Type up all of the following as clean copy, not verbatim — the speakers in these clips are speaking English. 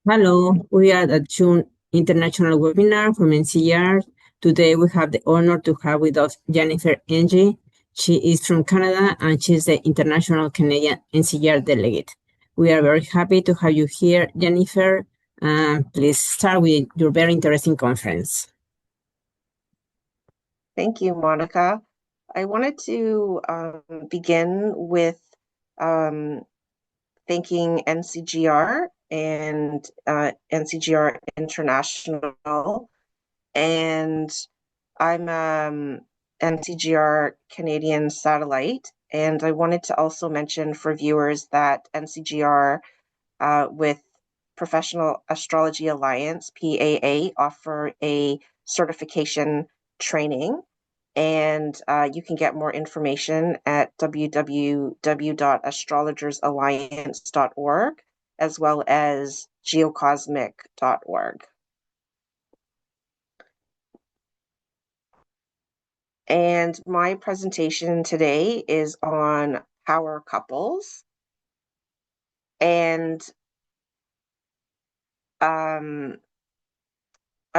Hello, we are at June International Webinar from NCR. Today we have the honor to have with us Jennifer Ng. She is from Canada and she's the International Canadian NCR Delegate. We are very happy to have you here, Jennifer. Please start with your very interesting conference. Thank you, Monica. I wanted to begin with um, thanking NCGR and NCGR International. And I'm NCGR Canadian Satellite. And I wanted to also mention for viewers that NCGR with Professional Astrology Alliance, PAA, offer a certification training. And you can get more information at www.astrologersalliance.org as well as geocosmic.org. And my presentation today is on power couples. And I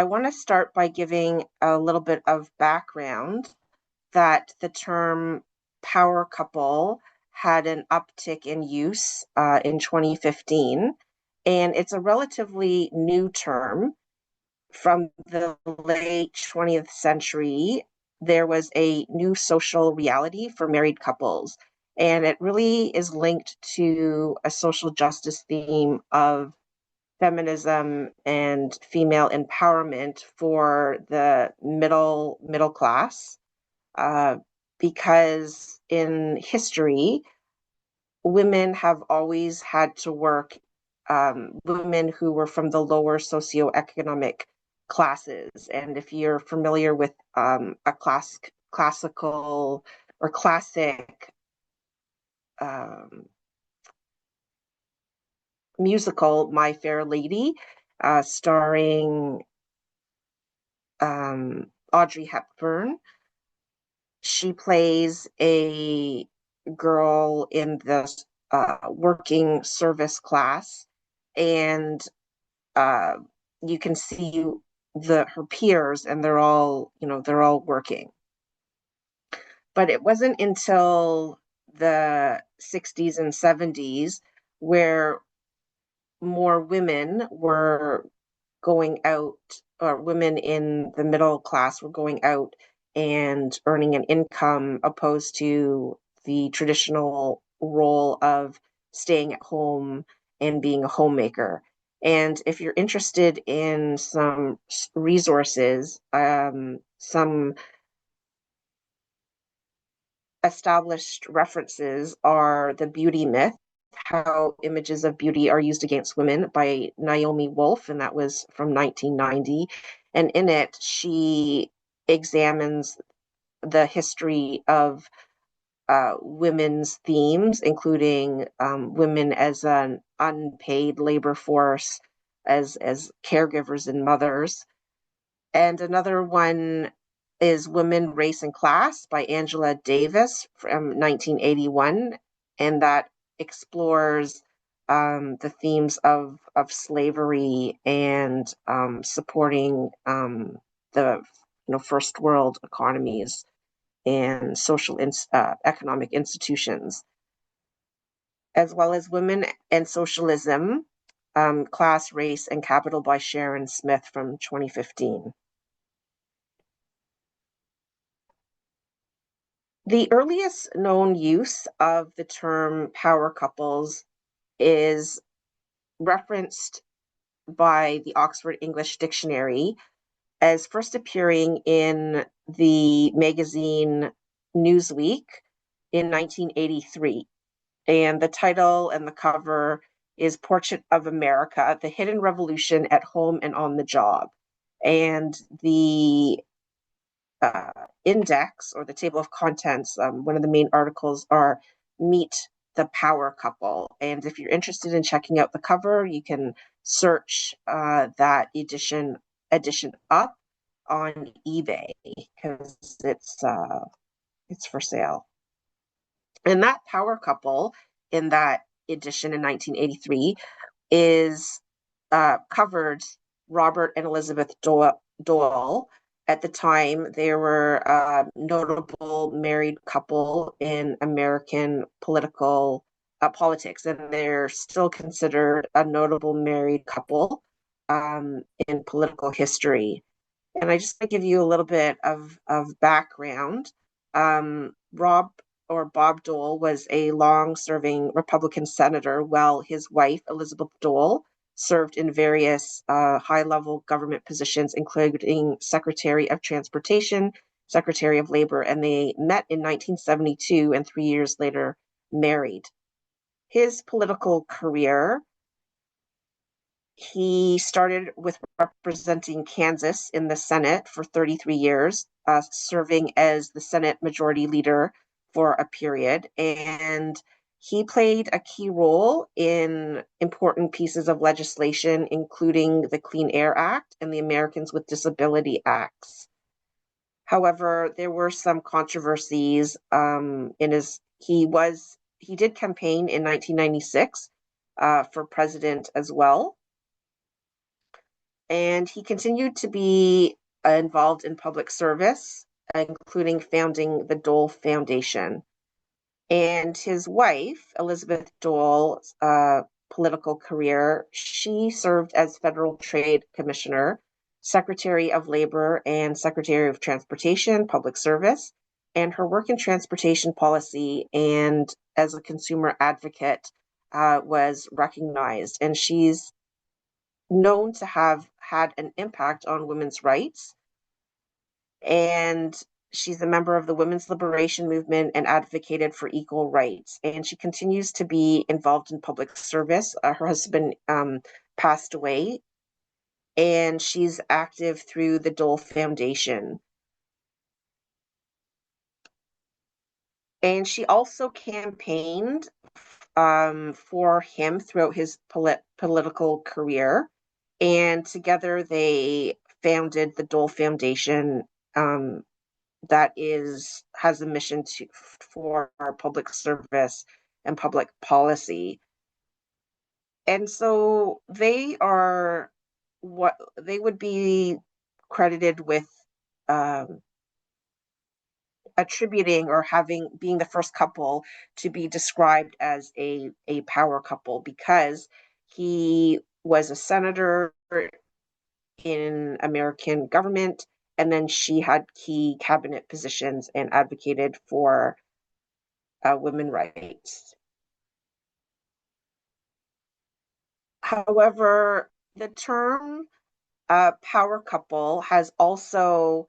want to start by giving a little bit of background that the term power couple had an uptick in use in 2015. And it's a relatively new term. From the late 20th century, there was a new social reality for married couples. And it really is linked to a social justice theme of feminism and female empowerment for the middle class, uh, because in history, women have always had to work. Women who were from the lower socioeconomic classes, and if you're familiar with a classical or classic um, musical, My Fair Lady, starring Audrey Hepburn. She plays a girl in the working service class, and uh, you can see her peers, and they're all working. But it wasn't until the 60s and 70s where more women were going out, or women in the middle class were going out and earning an income, opposed to the traditional role of staying at home and being a homemaker. And if you're interested in some resources, some established references are The Beauty Myth: How Images of Beauty Are Used Against Women by Naomi Wolf, and that was from 1990. And in it, she examines the history of women's themes, including women as an unpaid labor force, as caregivers and mothers. And another one is Women, Race, and Class by Angela Davis from 1981. And that explores the themes of slavery and supporting the first world economies and social economic institutions, as well as Women and Socialism, Class, Race, and Capital by Sharon Smith from 2015. The earliest known use of the term power couples is referenced by the Oxford English Dictionary as first appearing in the magazine Newsweek in 1983. And the title and the cover is Portrait of America: The Hidden Revolution at Home and on the Job. And the index, or the table of contents, one of the main articles are Meet the Power Couple. And if you're interested in checking out the cover, you can search that edition up on eBay, because it's for sale. And that power couple in that edition in 1983 is covered Robert and Elizabeth Dole. At the time, they were a notable married couple in American politics, and they're still considered a notable married couple in political history. And I just want to give you a little bit of background. Rob or Bob Dole was a long-serving Republican senator, while his wife, Elizabeth Dole, served in various high-level government positions, including Secretary of Transportation, Secretary of Labor, and they met in 1972 and 3 years later married. His political career, he started with representing Kansas in the Senate for 33 years, serving as the Senate Majority Leader for a period. And he played a key role in important pieces of legislation, including the Clean Air Act and the Americans with Disability Acts. However, there were some controversies in his. He did campaign in 1996 for president as well, and he continued to be involved in public service, including founding the Dole Foundation. And his wife, Elizabeth Dole's political career, she served as Federal Trade Commissioner, Secretary of Labor, and Secretary of Transportation, Public Service. And her work in transportation policy and as a consumer advocate was recognized. And she's known to have had an impact on women's rights. And she's a member of the women's liberation movement and advocated for equal rights. And she continues to be involved in public service. Her husband passed away, and she's active through the Dole Foundation. And she also campaigned for him throughout his political career. And together they founded the Dole Foundation, that has a mission for public service and public policy. And so they would be credited with attributing or being the first couple to be described as a power couple, because he was a senator in American government, and then she had key cabinet positions and advocated for women's rights. However, the term power couple has also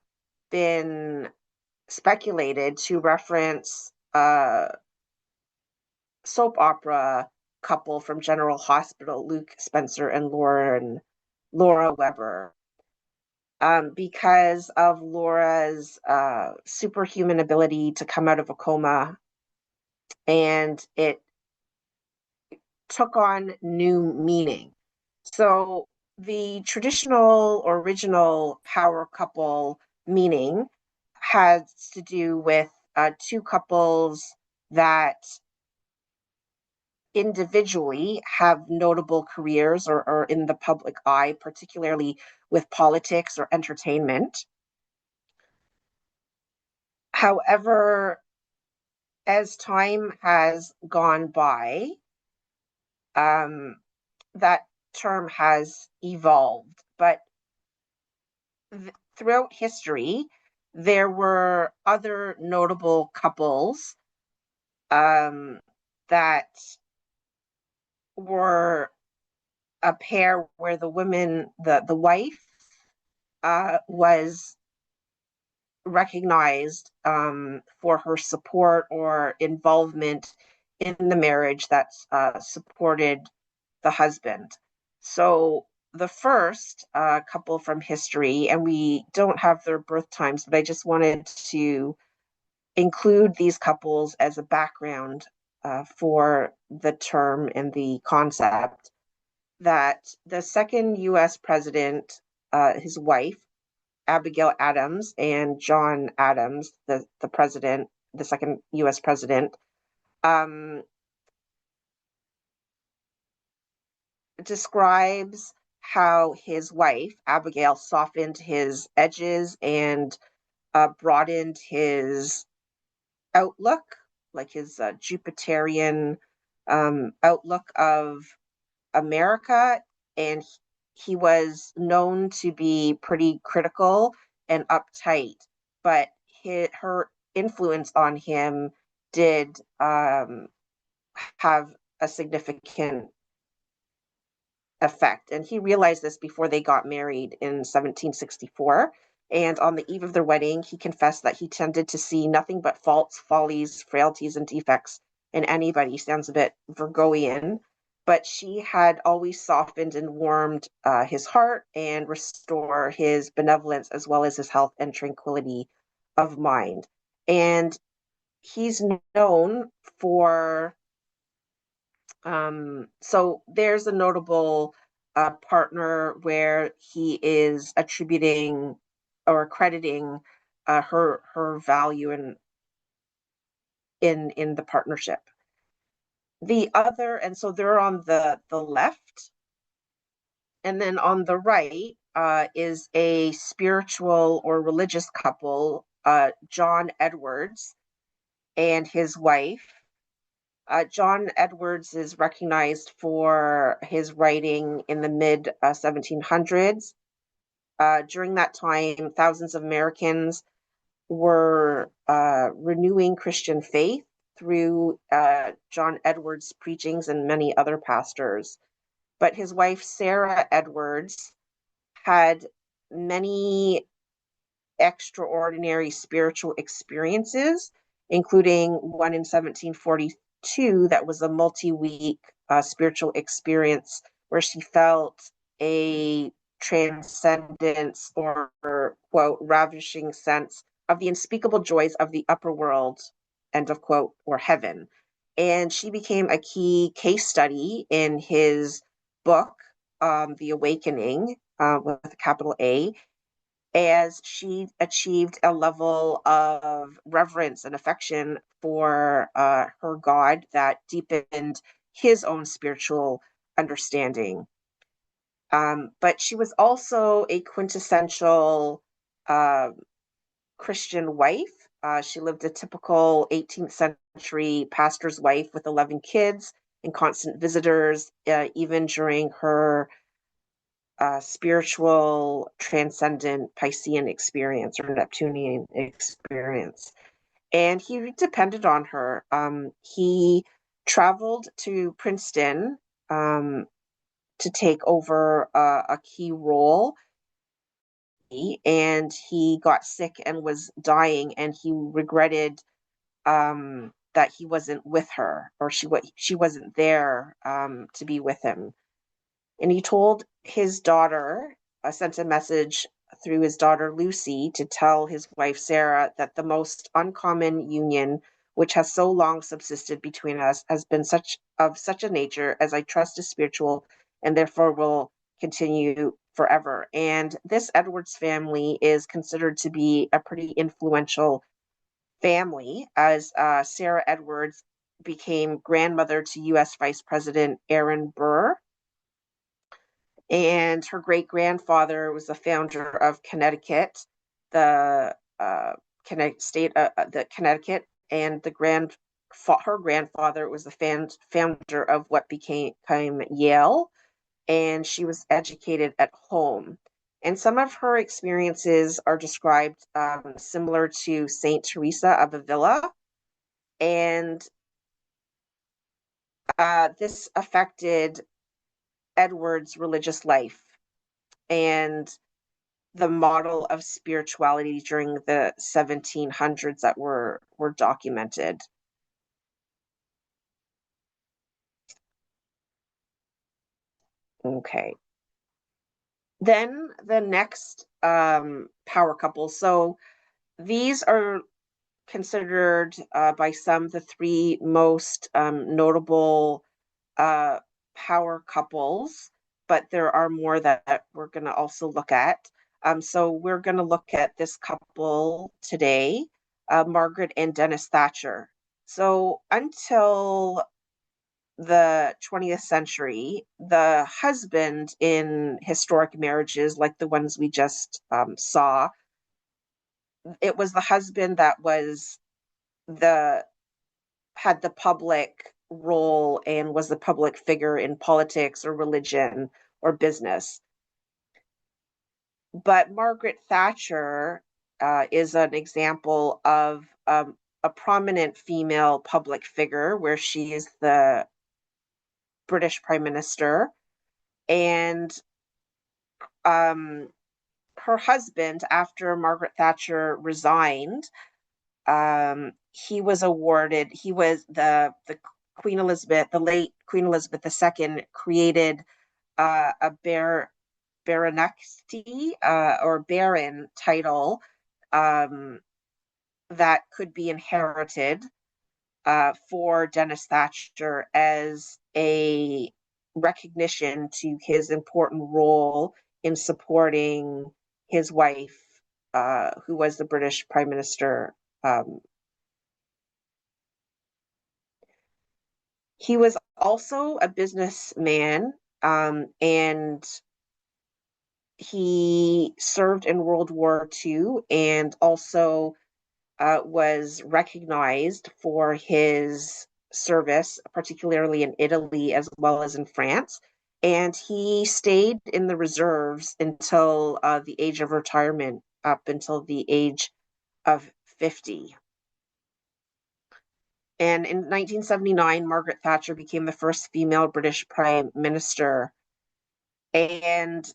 been speculated to reference soap opera couple from General Hospital, Luke Spencer and Laura Weber, because of Laura's superhuman ability to come out of a coma, and it took on new meaning. So the traditional or original power couple meaning has to do with two couples that individually have notable careers or are in the public eye, particularly with politics or entertainment. However, as time has gone by, that term has evolved. But throughout history, there were other notable couples that were a pair where the wife was recognized for her support or involvement in the marriage that supported the husband. So the first couple from history, and we don't have their birth times, but I just wanted to include these couples as a background for the term and the concept, that the second U.S. president, his wife, Abigail Adams, and John Adams, the president, the second U.S. president, describes how his wife, Abigail, softened his edges and broadened his outlook, like his Jupiterian outlook of America. And he was known to be pretty critical and uptight, but her influence on him did have a significant effect. And he realized this before they got married in 1764. And on the eve of their wedding, he confessed that he tended to see nothing but faults, follies, frailties, and defects in anybody. Sounds a bit Virgoian, but she had always softened and warmed his heart and restore his benevolence as well as his health and tranquility of mind. And he's known for so there's a notable partner where he is attributing or crediting her value in the partnership. The other, and so they're on the left, and then on the right is a spiritual or religious couple, John Edwards and his wife. John Edwards is recognized for his writing in the mid 1700s. During that time, thousands of Americans were renewing Christian faith through John Edwards' preachings and many other pastors. But his wife, Sarah Edwards, had many extraordinary spiritual experiences, including one in 1742 that was a multi-week spiritual experience where she felt a transcendence or quote ravishing sense of the unspeakable joys of the upper world, end of quote, or heaven. And she became a key case study in his book, The Awakening, with a capital A, as she achieved a level of reverence and affection for her God that deepened his own spiritual understanding. But she was also a quintessential uh, Christian wife. She lived a typical 18th century pastor's wife with 11 kids and constant visitors, even during her spiritual, transcendent Piscean experience or Neptunian experience. And he depended on her. He traveled to Princeton to take over a key role. And he got sick and was dying, and he regretted that he wasn't with her, or she wasn't there to be with him. And he told his daughter, sent a message through his daughter Lucy to tell his wife Sarah that the most uncommon union which has so long subsisted between us has been such a nature as I trust is spiritual and therefore will continue forever. And this Edwards family is considered to be a pretty influential family, as Sarah Edwards became grandmother to U.S. Vice President Aaron Burr, and her great grandfather was the founder of Connecticut, the state, the Connecticut, and her grandfather was the founder of what became Yale, and she was educated at home. And some of her experiences are described similar to Saint Teresa of Avila, and this affected Edward's religious life and the model of spirituality during the 1700s that were documented. Okay. Then the next power couple. So these are considered by some the three most notable uh, power couples, but there are more that we're going to also look at. So we're going to look at this couple today, Margaret and Dennis Thatcher. So until the 20th century, the husband in historic marriages, like the ones we just saw, it was the husband that was the had the public role and was the public figure in politics or religion or business. But Margaret Thatcher is an example of a prominent female public figure where she is the British Prime Minister. And um, her husband, after Margaret Thatcher resigned, he was awarded, he was the Queen Elizabeth, the late Queen Elizabeth II created a baronetcy or baron title um, that could be inherited for Dennis Thatcher as a recognition to his important role in supporting his wife, who was the British Prime Minister. He was also a businessman, and he served in World War II and also was recognized for his service, particularly in Italy as well as in France. And he stayed in the reserves until the age of retirement, up until the age of 50. And in 1979, Margaret Thatcher became the first female British Prime Minister. And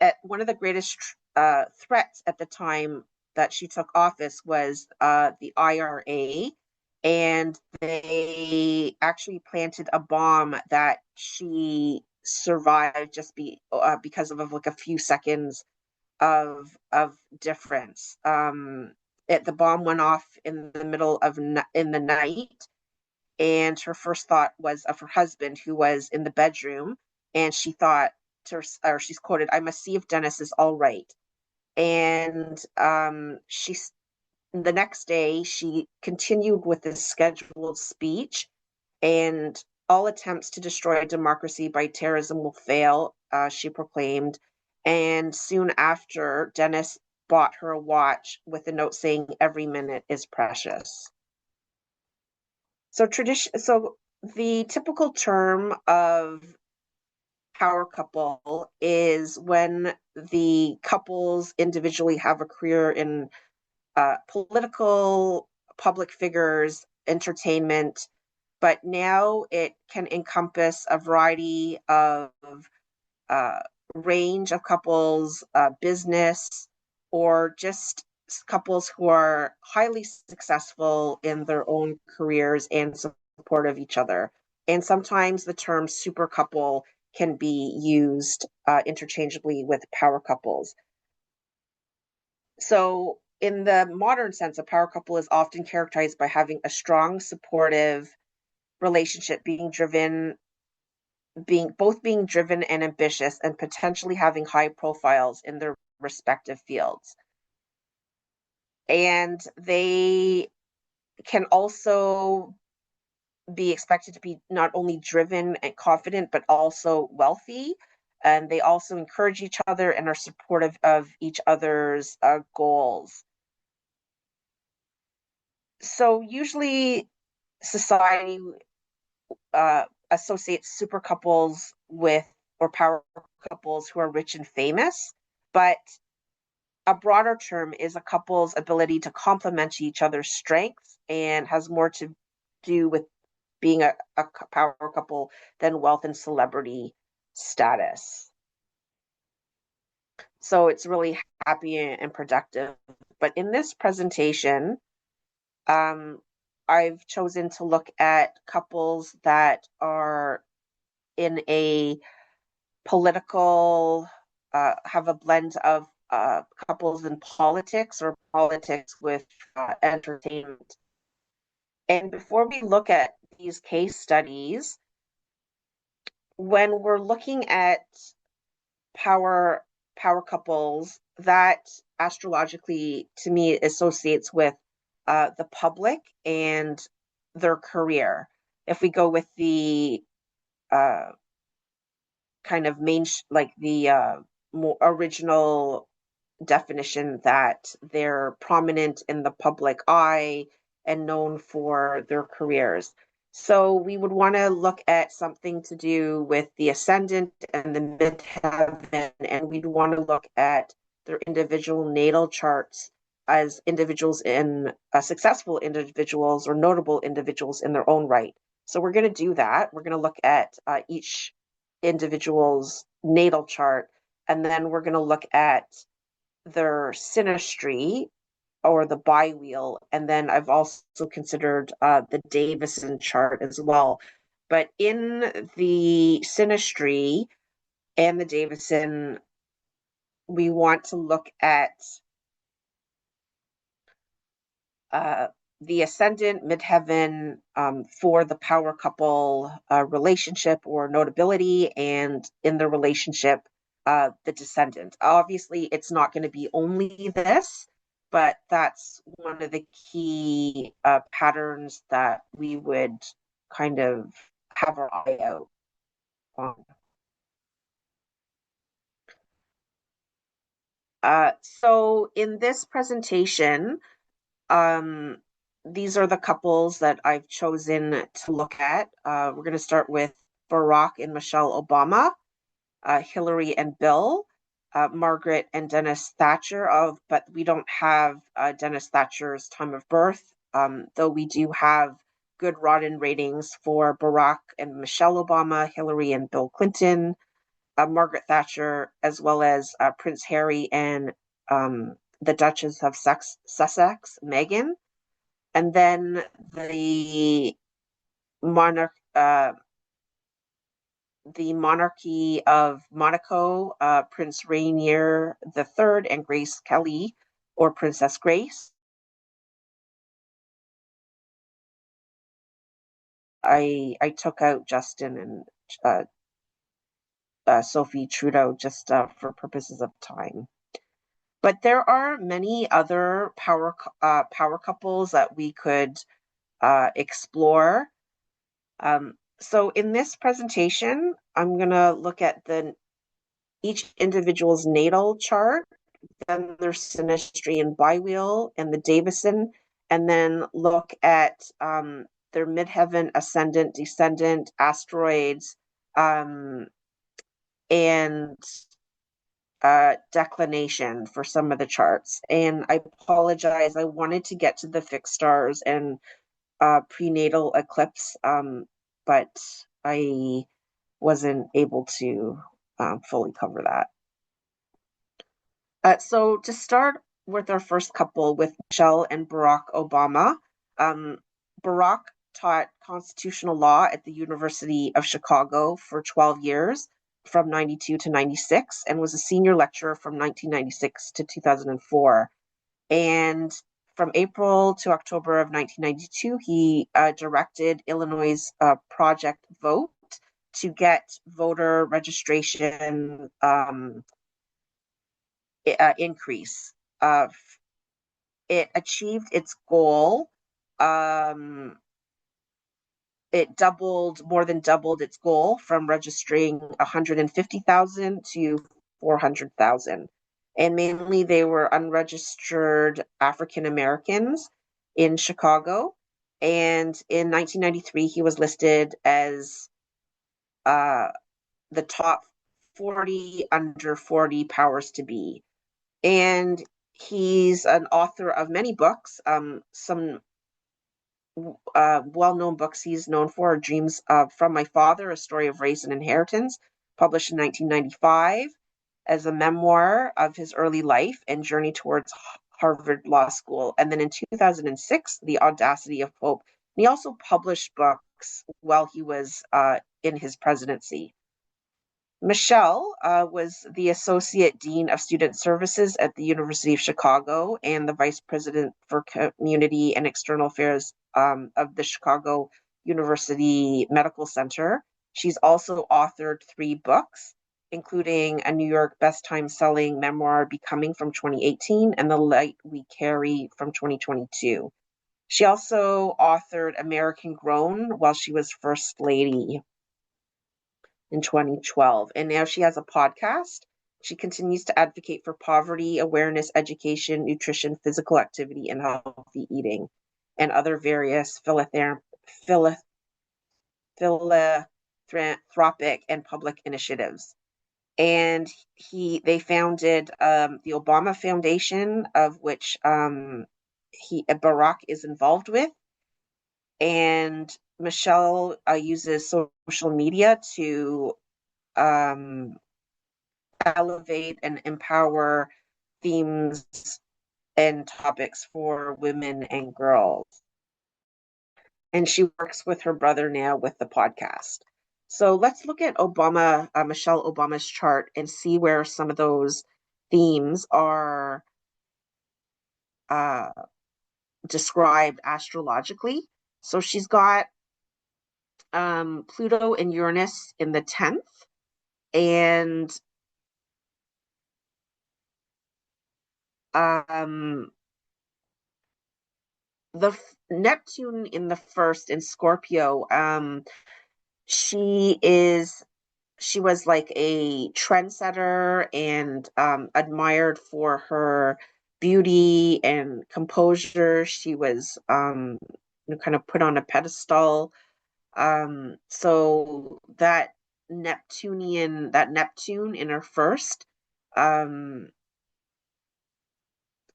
at one of the greatest threats at the time that she took office was the IRA, and they actually planted a bomb that she survived because of like a few seconds of difference. The bomb went off in the middle of in the night, and her first thought was of her husband who was in the bedroom, and she thought or she's quoted, "I must see if Dennis is all right." And she's the next day she continued with this scheduled speech, and all attempts to destroy democracy by terrorism will fail, she proclaimed. And soon after, Dennis bought her a watch with a note saying every minute is precious. So the typical term of power couple is when the couples individually have a career in political, public figures, entertainment, but now it can encompass a variety of uh, range of couples, business, or just couples who are highly successful in their own careers and support of each other. And sometimes the term super couple can be used interchangeably with power couples. So, in the modern sense, a power couple is often characterized by having a strong, supportive relationship, being driven and ambitious, and potentially having high profiles in their respective fields. And they can also be expected to be not only driven and confident, but also wealthy. And they also encourage each other and are supportive of each other's goals. So usually society associates super couples with or power couples who are rich and famous, but a broader term is a couple's ability to complement each other's strengths and has more to do with being a power couple than wealth and celebrity status. So it's really happy and productive. But in this presentation, I've chosen to look at couples that are in a political, have a blend of couples in politics or politics with entertainment. And before we look at these case studies, when we're looking at power power couples, that astrologically to me associates with the public and their career. if we go with the uh, kind of like the more original definition, that they're prominent in the public eye and known for their careers. So we would want to look at something to do with the ascendant and the midheaven, and we'd want to look at their individual natal charts as individuals in successful individuals or notable individuals in their own right. So we're going to do that. We're going to look at each individual's natal chart, and then we're going to look at their synastry or the biwheel, and then I've also considered the Davison chart as well. But in the synastry and the Davison, we want to look at uh, the ascendant, midheaven, for the power couple relationship or notability, and in the relationship, the descendant. Obviously, it's not going to be only this, but that's one of the key patterns that we would kind of have our eye out on. So in this presentation, Um, these are the couples that I've chosen to look at. We're going to start with Barack and Michelle Obama, Hillary and Bill, Margaret and Dennis Thatcher. But we don't have Dennis Thatcher's time of birth, though we do have good Rodden ratings for Barack and Michelle Obama, Hillary and Bill Clinton, Margaret Thatcher, as well as Prince Harry and the Duchess of Sussex, Meghan. And then the monarch, the monarchy of Monaco, Prince Rainier III and Grace Kelly, or Princess Grace. I took out Justin and Sophie Trudeau just for purposes of time. But there are many other power couples that we could explore. So in this presentation, I'm going to look at each individual's natal chart, then their synastry and biwheel and the Davison, and then look at their midheaven, ascendant, descendant, asteroids, and declination for some of the charts. And I apologize, I wanted to get to the fixed stars and prenatal eclipse, but I wasn't able to fully cover that. So to start with our first couple, with Michelle and Barack Obama, um, Barack taught constitutional law at the University of Chicago for 12 years, from 92 to 96, and was a senior lecturer from 1996 to 2004. And from April to October of 1992, he directed Illinois' Project Vote to get voter registration increase. It achieved its goal. It more than doubled its goal, from registering 150,000 to 400,000. And mainly they were unregistered African Americans in Chicago. And in 1993, he was listed as the top 40 under 40 powers to be. And he's an author of many books. Some well-known books he's known for are Dreams from My Father, A Story of Race and Inheritance, published in 1995 as a memoir of his early life and journey towards Harvard Law School. And then in 2006, The Audacity of Hope. And he also published books while he was in his presidency. Michelle was the Associate Dean of Student Services at the University of Chicago and the Vice President for Community and External Affairs of the Chicago University Medical Center. She's also authored 3 books, including a New York Best Time Selling memoir, Becoming, from 2018, and The Light We Carry from 2022. She also authored American Grown while she was First Lady in 2012. And now she has a podcast. She continues to advocate for poverty awareness, education, nutrition, physical activity, and healthy eating, and other various philanthropic and public initiatives. And they founded the Obama Foundation, of which Barack is involved with. And Michelle uses social media to um, elevate and empower themes and topics for women and girls. And she works with her brother now with the podcast. So let's look at Michelle Obama's chart and see where some of those themes are uh, described astrologically. So she's got Pluto and Uranus in the 10th, and the Neptune in the first in Scorpio. She is she was like a trendsetter and admired for her beauty and composure. She was kind of put on a pedestal. So that Neptune in her first um,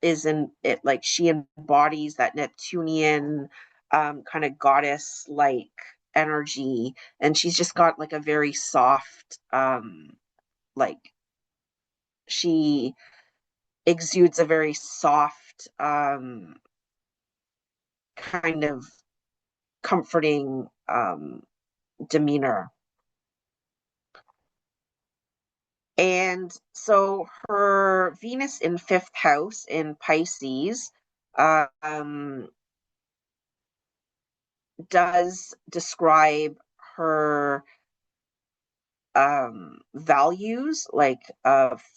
is in it, like she embodies that Neptunian kind of goddess like energy, and she's just got like a very soft like she exudes a very soft kind of comforting demeanor. And so her Venus in fifth house in Pisces does describe her values, like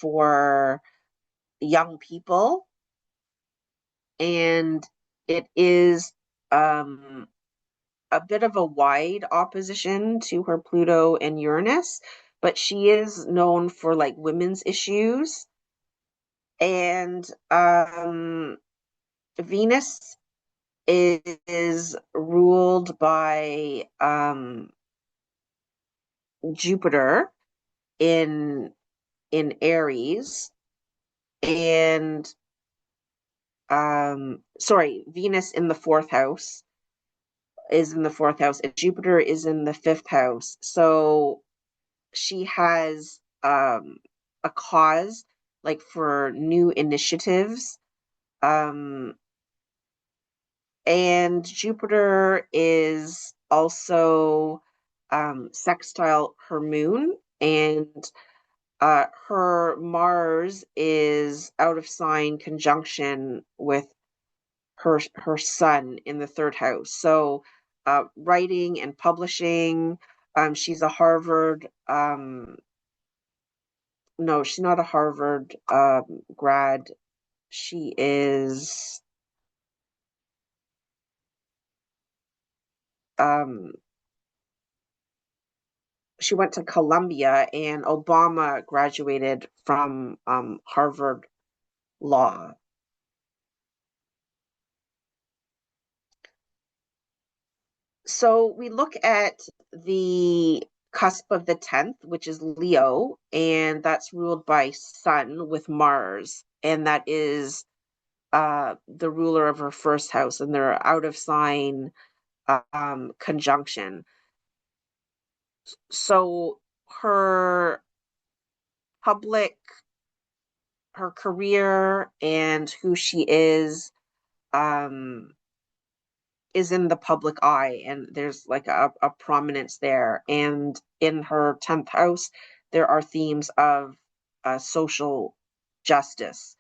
for young people. And it is a bit of a wide opposition to her Pluto and Uranus, but she is known for like women's issues. And Venus is ruled by Jupiter in Aries, and Venus in the fourth house is in the fourth house, and Jupiter is in the fifth house. So she has a cause like for new initiatives. Um, and Jupiter is also sextile her moon, and her Mars is out of sign conjunction with her sun in the third house. So writing and publishing. She's a Harvard. No, she's not a Harvard grad. She is. Um, she went to Columbia, and Obama graduated from Harvard Law. So we look at the cusp of the 10th, which is Leo, and that's ruled by Sun with Mars, and that is the ruler of her first house, and they're out of sign conjunction. So her public, her career, and who she um, is in the public eye, and there's like a prominence there. And in her 10th house, there are themes of social justice.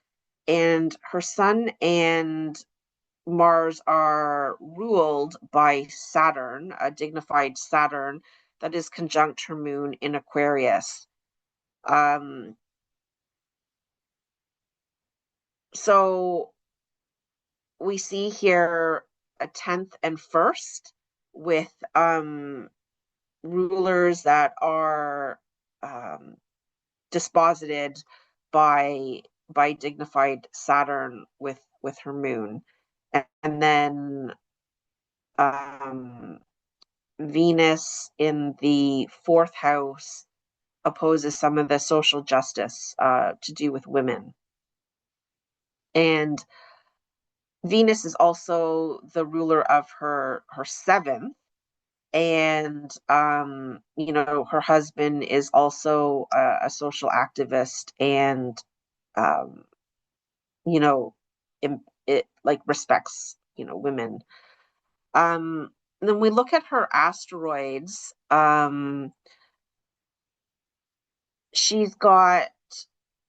And her sun and Mars are ruled by Saturn, a dignified Saturn that is conjunct her moon in Aquarius. Um, so we see here a 10th and 1st with rulers that are disposited by dignified Saturn with her moon. And then Venus in the 4th house opposes some of the social justice to do with women. And Venus is also the ruler of her 7th, and her husband is also a social activist, and um, you know, it like respects women. Then we look at her asteroids. She's got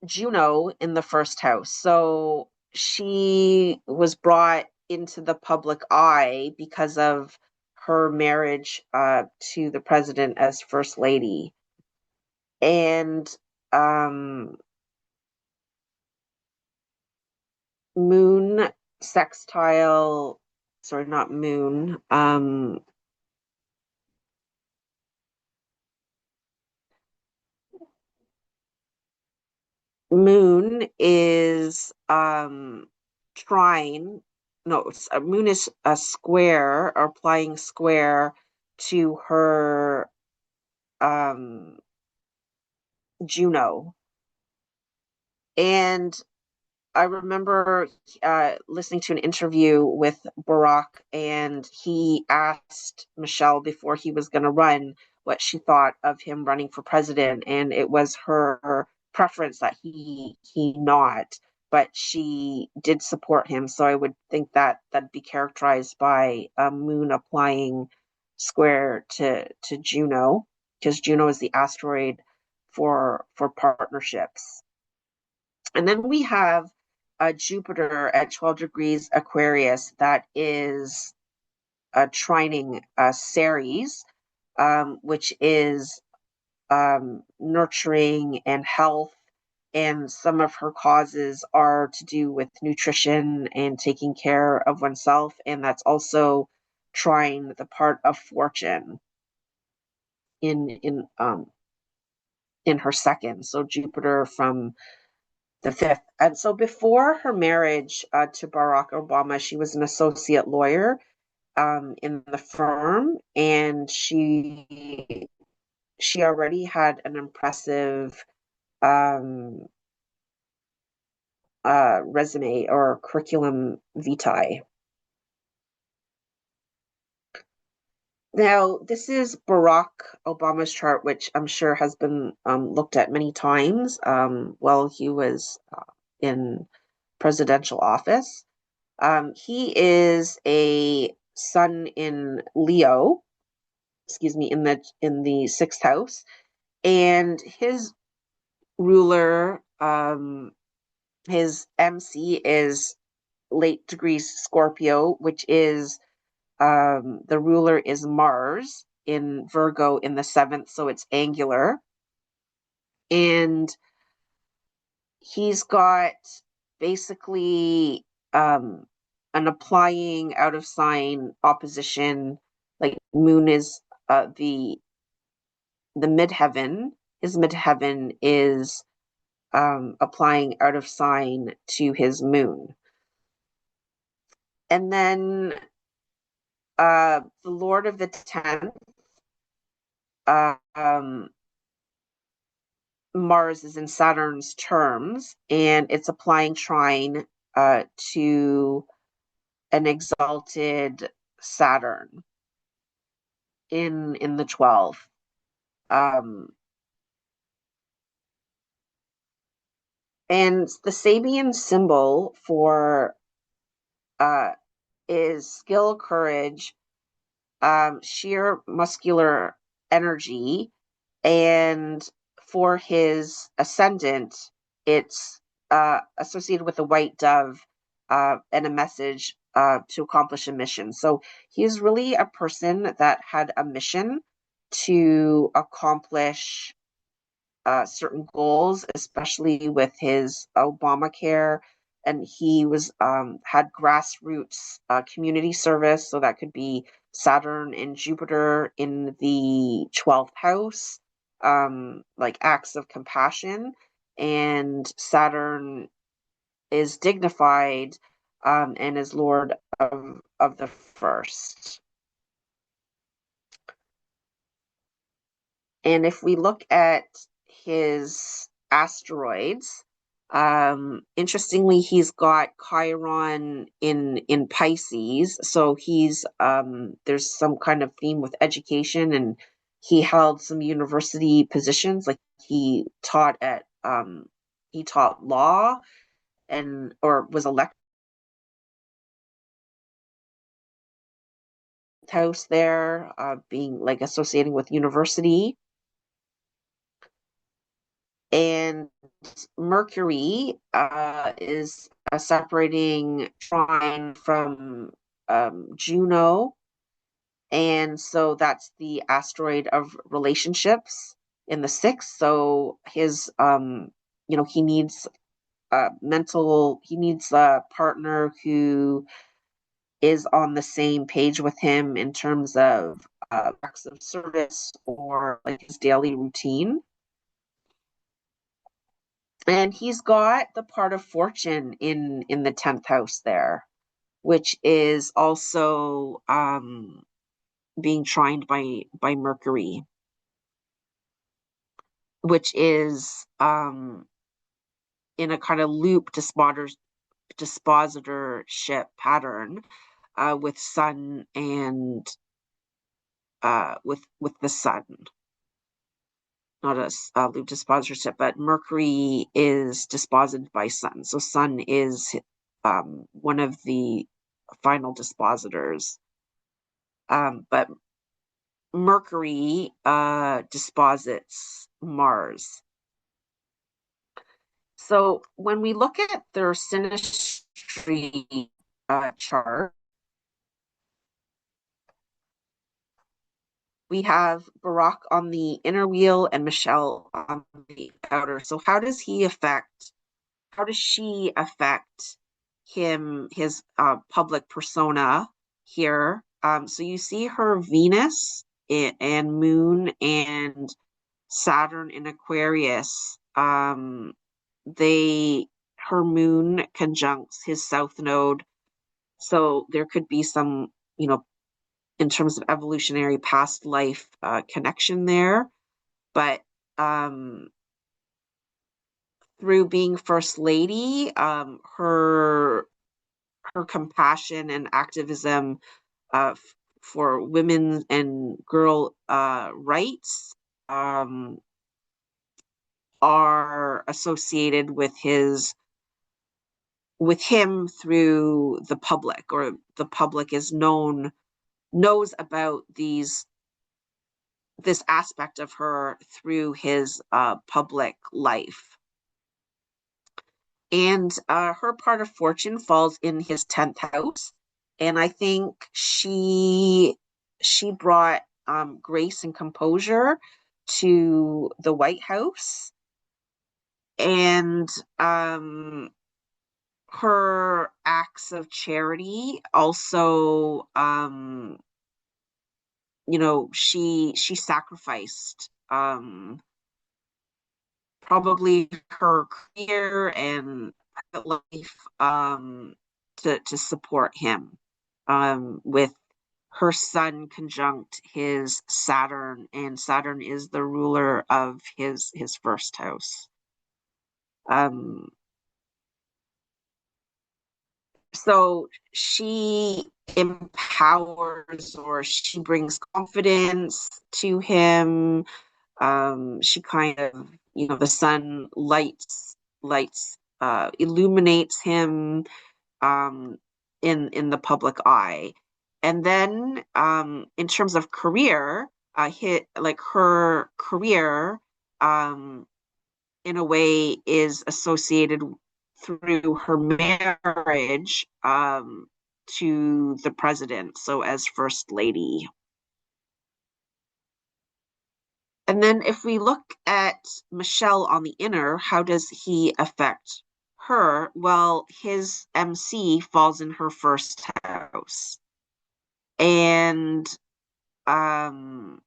Juno in the 1st house. So she was brought into the public eye because of her marriage to the president as first lady. And moon sextile, sorry, not moon. Moon is trine. No, moon is a square or applying square to her Juno. And I remember listening to an interview with Barack, and he asked Michelle before he was going to run what she thought of him running for president, and it was her preference that he not, but she did support him. So I would think that that'd be characterized by a moon applying square to Juno, because Juno is the asteroid for partnerships. And then we have Jupiter at 12 degrees Aquarius that is trining Ceres, which is nurturing and health. And some of her causes are to do with nutrition and taking care of oneself. And that's also trying the part of fortune in her 2nd. So Jupiter from the 5th. And so before her marriage to Barack Obama, she was an associate lawyer in the firm, and she already had an impressive um, resume or curriculum vitae. Now, this is Barack Obama's chart, which I'm sure has been looked at many times while he was in presidential office. He is a sun in Leo, excuse me, in the 6th house, and his ruler, his MC is late degrees Scorpio, which is the ruler is Mars in Virgo in the 7th, so it's angular, and he's got basically an applying out of sign opposition. Like moon is the midheaven. His midheaven is applying out of sign to his moon. And then the Lord of the 10th, Mars is in Saturn's terms, and it's applying trine to an exalted Saturn in the 12th. And the Sabian symbol for is skill, courage, sheer muscular energy, and for his ascendant, it's associated with a white dove and a message to accomplish a mission. So he's really a person that had a mission to accomplish certain goals, especially with his Obamacare and he was had grassroots community service, so that could be Saturn and Jupiter in the 12th house, like acts of compassion, and Saturn is dignified, and is lord of the first. And if we look at his asteroids, interestingly, he's got Chiron in Pisces, so he's there's some kind of theme with education, and he held some university positions, like he taught law and or was elected house there, being like associating with university. And Mercury is a separating trine from Juno, and so that's the asteroid of relationships in the sixth. So his, he needs he needs a partner who is on the same page with him in terms of acts of service or like his daily routine. And he's got the part of fortune in the 10th house there, which is also being trined by Mercury, which is in a kind of loop dispositorship pattern with Sun and with the Sun. Not a loop dispositorship, but Mercury is disposited by Sun. So Sun is one of the final dispositors. But Mercury disposits Mars. So when we look at their synastry chart, we have Barack on the inner wheel and Michelle on the outer. So how does she affect his public persona here? So you see her Venus and Moon and Saturn in Aquarius. Her Moon conjuncts his South Node, so there could be some, in terms of evolutionary past life connection there. But through being First Lady, her compassion and activism for women and girl rights are associated with him through the public, or the public knows about this aspect of her through his public life. And her part of fortune falls in his 10th house, and I think she brought grace and composure to the White House, and her acts of charity also, she sacrificed probably her career and private life to support him, with her Sun conjunct his Saturn, and Saturn is the ruler of his first house. So she empowers, or she brings confidence to him. She kind of, the Sun illuminates him in the public eye. And then in terms of career, her career in a way is associated through her marriage to the president, so as First Lady. And then if we look at Michelle on the inner, how does he affect her, well, his MC falls in her first house. And um,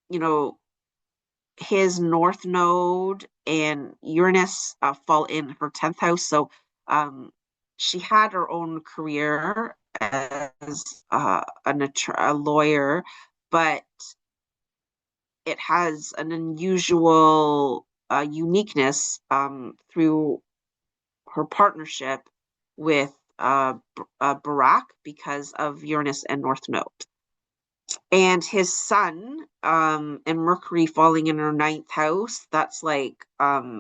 you know, his North Node and Uranus fall in her 10th house. So um, she had her own career as a lawyer, but it has an unusual uniqueness through her partnership with Barack because of Uranus and North Node. And his sun and Mercury falling in her ninth house, that's like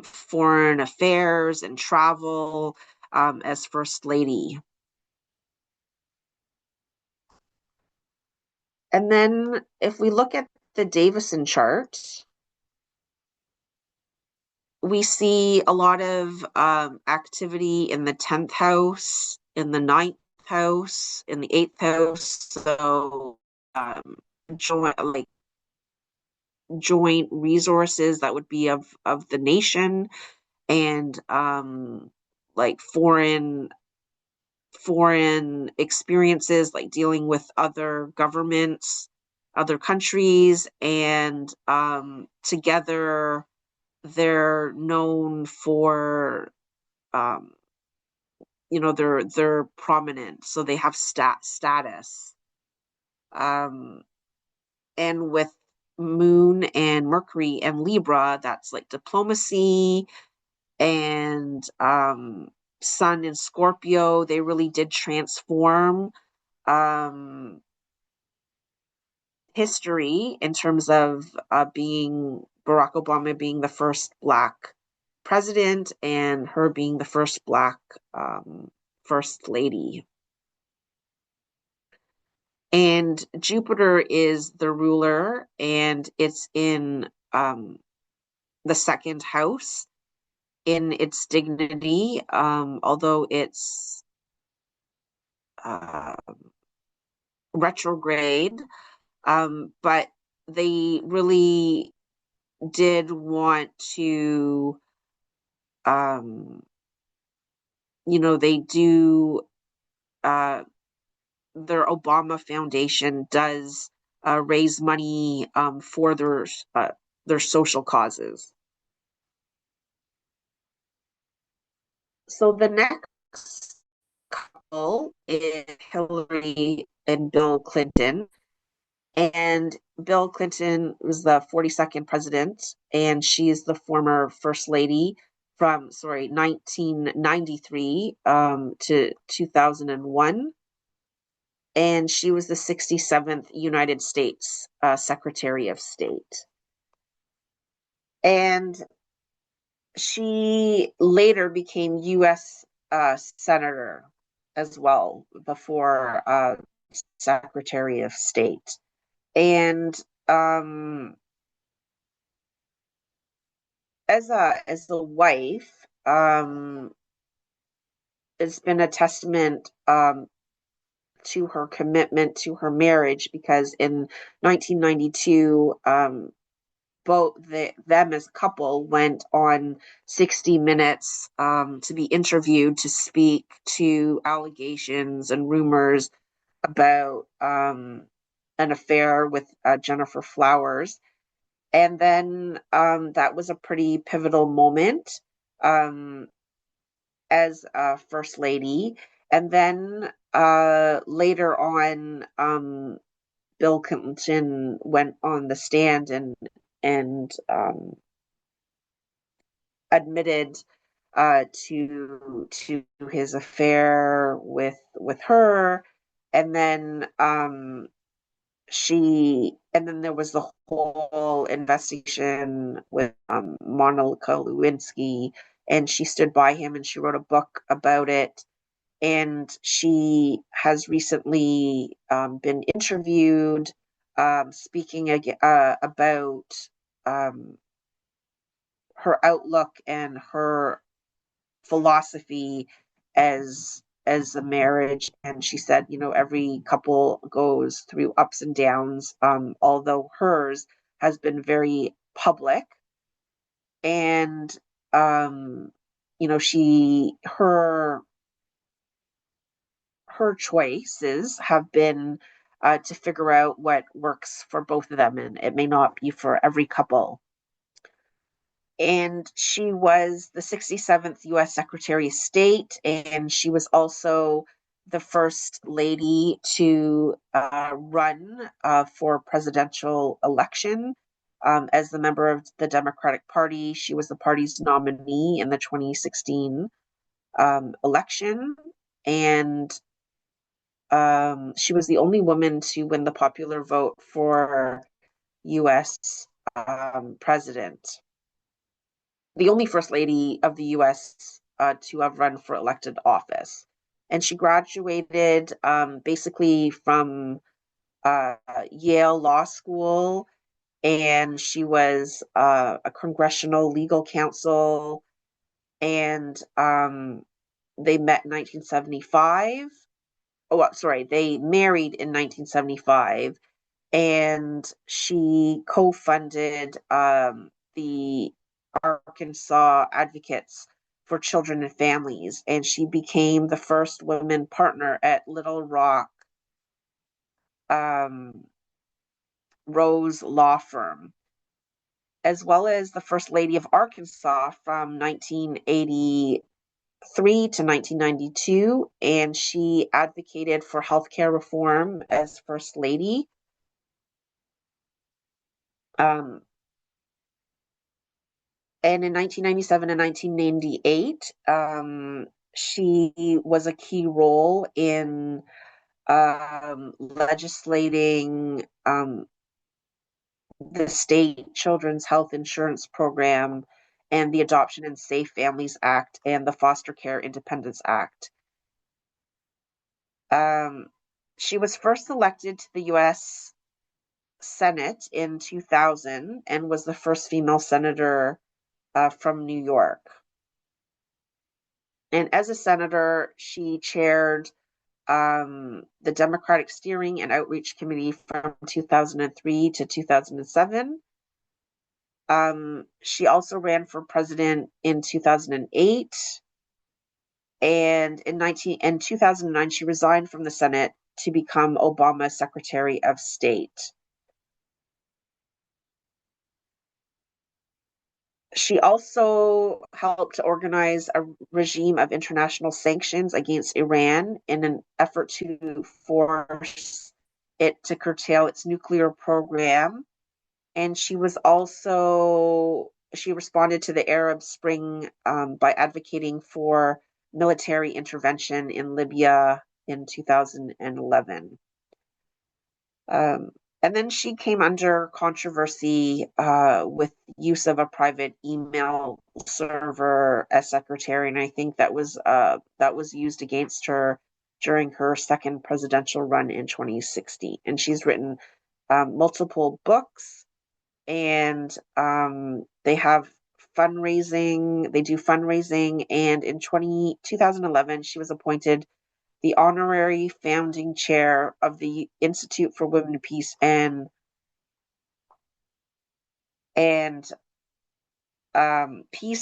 foreign affairs and travel as First Lady. And then if we look at the Davison chart, we see a lot of activity in the 10th house, in the ninth house, in the eighth house. So joint like joint resources that would be of the nation, and like foreign experiences, like dealing with other governments, other countries, and together they're known for um, they're prominent, so they have status. Um, and with Moon and Mercury and Libra, that's like diplomacy, and Sun in Scorpio, they really did transform um, history in terms of being Barack Obama being the first Black president and her being the first Black First Lady. And Jupiter is the ruler, and it's in the second house in its dignity, although it's uh, retrograde. But they really did want to, um, they do, uh, their Obama Foundation does raise money for their social causes. So the next couple is Hillary and Bill Clinton. And Bill Clinton was the 42nd president, and she's the former first lady from, 1993 to 2001. And she was the 67th United States Secretary of State. And she later became U.S. Senator as well before Secretary of State. And as a wife, it's been a testament to her commitment to her marriage, because in 1992, both them as a couple went on 60 Minutes to be interviewed to speak to allegations and rumors about an affair with Jennifer Flowers. And then that was a pretty pivotal moment as First Lady. And then later on, Bill Clinton went on the stand and admitted to his affair with her, and then there was the whole investigation with Monica Lewinsky, and she stood by him and she wrote a book about it. And she has recently been interviewed speaking about her outlook and her philosophy as a marriage. And she said, every couple goes through ups and downs, although hers has been very public. And she her choices have been to figure out what works for both of them, and it may not be for every couple. And she was the 67th U.S. Secretary of State, and she was also the first lady to run for presidential election. As the member of the Democratic Party, she was the party's nominee in the 2016 election, and she was the only woman to win the popular vote for U.S. President, the only first lady of the U.S. To have run for elected office. And she graduated basically from uh, Yale Law School, and she was a congressional legal counsel, and they met in 1975. Oh, sorry, they married in 1975, and she co-funded the Arkansas Advocates for Children and Families, and she became the first woman partner at Little Rock um, Rose Law Firm, as well as the First Lady of Arkansas from 1983 to 1992, and she advocated for healthcare reform as First Lady. Um, and in 1997 and 1998, she was a key role in legislating the state children's health insurance program and the Adoption and Safe Families Act and the Foster Care Independence Act. Um, she was first elected to the U.S. Senate in 2000 and was the first female senator from New York. And as a senator, she chaired the Democratic Steering and Outreach Committee from 2003 to 2007. She also ran for president in 2008. And in 2009, she resigned from the Senate to become Obama's Secretary of State. She also helped to organize a regime of international sanctions against Iran in an effort to force it to curtail its nuclear program. And she responded to the Arab Spring by advocating for military intervention in Libya in 2011. And then she came under controversy with use of a private email server as secretary, and I think that was used against her during her second presidential run in 2016. And she's written multiple books, and they have fundraising. They do fundraising, and in 2011, she was appointed the honorary founding chair of the Institute for Women, Peace and Peace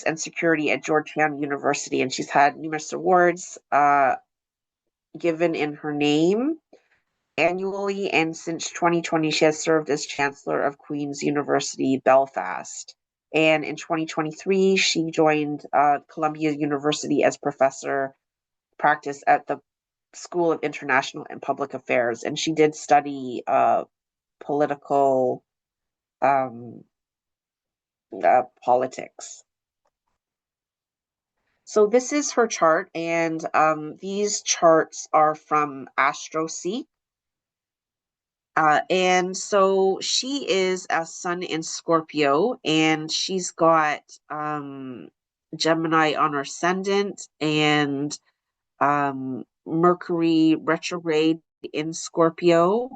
and Security at Georgetown University, and she's had numerous awards given in her name annually. And since 2020, she has served as chancellor of Queen's University Belfast. And in 2023, she joined Columbia University as professor practice at the School of International and Public Affairs, and she did study political um, politics. So this is her chart, and these charts are from AstroSeek. And so she is a sun in Scorpio, and she's got Gemini on her ascendant and Mercury retrograde in Scorpio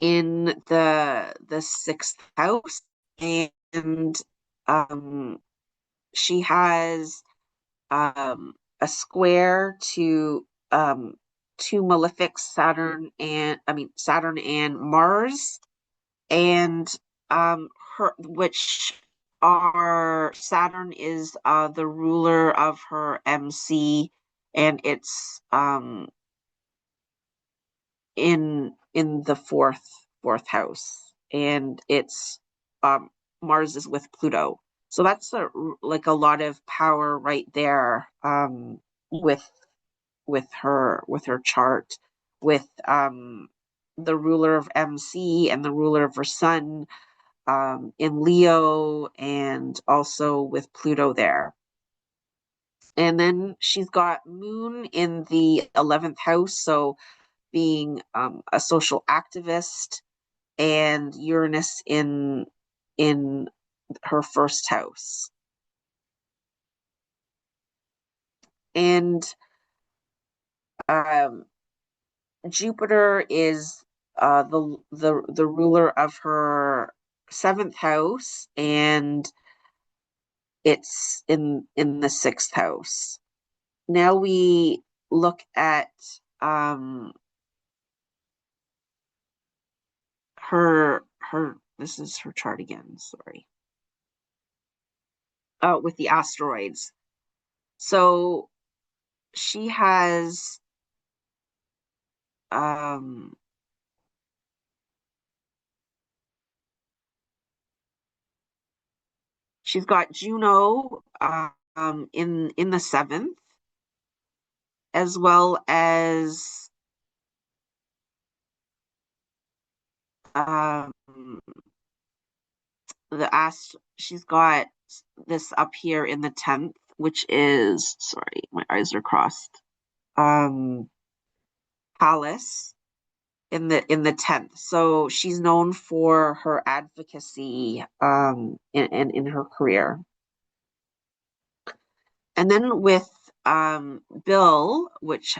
in the sixth house, and she has a square to two malefics, Saturn and Mars, and her which our Saturn is the ruler of her MC, and it's in the fourth house, and it's Mars is with Pluto. So that's like a lot of power right there, with with her chart, with the ruler of MC and the ruler of her sun in Leo, and also with Pluto there. And then she's got Moon in the 11th house, so being a social activist, and Uranus in her first house. And um, Jupiter is the ruler of her seventh house, and it's in the sixth house. Now we look at um her this is her chart again, sorry. With the asteroids. So she has um she's got Juno in the seventh, as well as um she's got this up here in the 10th, which is, sorry, my eyes are crossed. Palace in the 10th. So she's known for her advocacy in her career. And then with Bill, which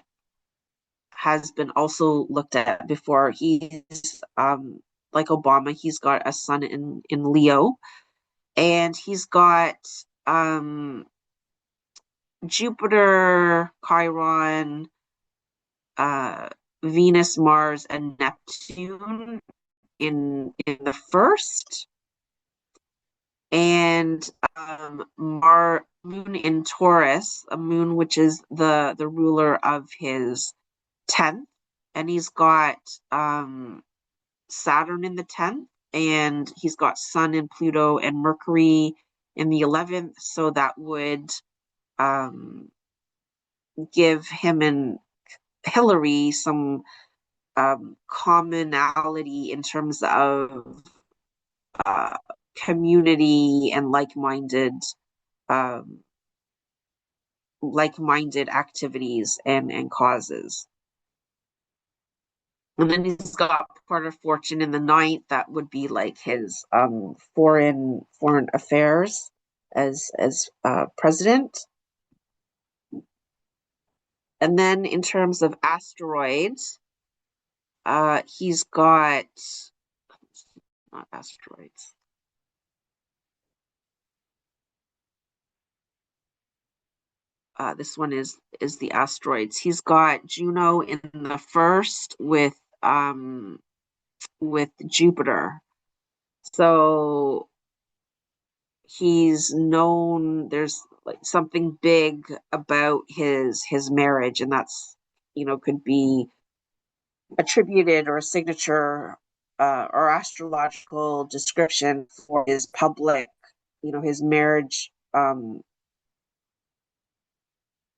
has been also looked at before, he's like Obama, he's got a sun in Leo, and he's got um Jupiter, Chiron, uh Venus, Mars, and Neptune in the first, and Moon in Taurus, a moon which is the ruler of his 10th, and he's got Saturn in the 10th, and he's got Sun and Pluto and Mercury in the 11th, so that would um, give him and Hillary some commonality in terms of uh, community and um, like-minded activities and causes. And then he's got part of fortune in the ninth. That would be like his foreign affairs as president. And then in terms of asteroids, he's got not asteroids. This one is the asteroids. He's got Juno in the first with Jupiter. So he's known, there's like something big about his marriage, and that's, could be attributed or a signature or astrological description for his public, his marriage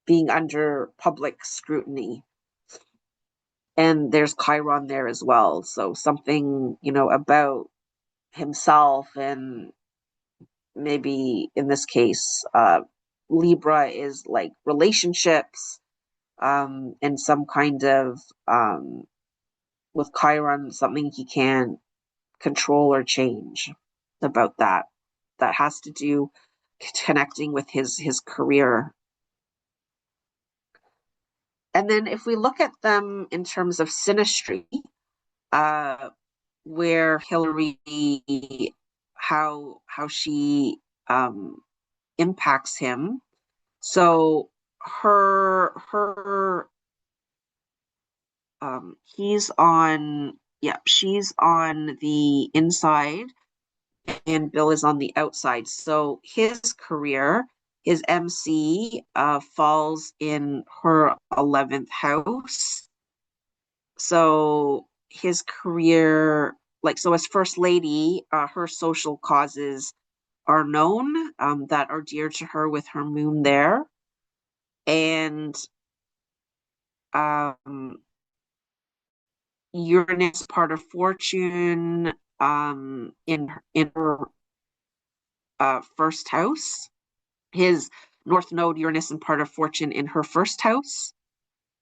being under public scrutiny. And there's Chiron there as well. So something, about himself, and maybe in this case, Libra is like relationships, and some kind of, with Chiron, something he can't control or change about that. That has to do connecting with his career. And then if we look at them in terms of synastry, where Hillary, how she impacts him. So her she's on the inside, and Bill is on the outside. So his career, his MC, falls in her 11th house. So his career, like, so as First Lady, her social causes are known, that are dear to her with her moon there. And um, Uranus part of fortune, in her first house. His North Node Uranus and part of fortune in her first house,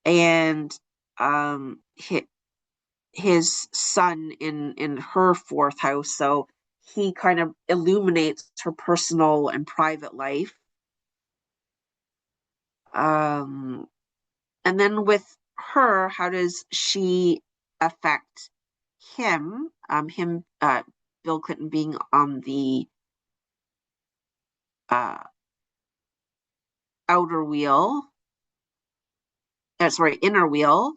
and his sun in her fourth house. So he kind of illuminates her personal and private life. Um, and then with her, how does she affect him? Bill Clinton being on the uh, outer wheel, sorry, inner wheel,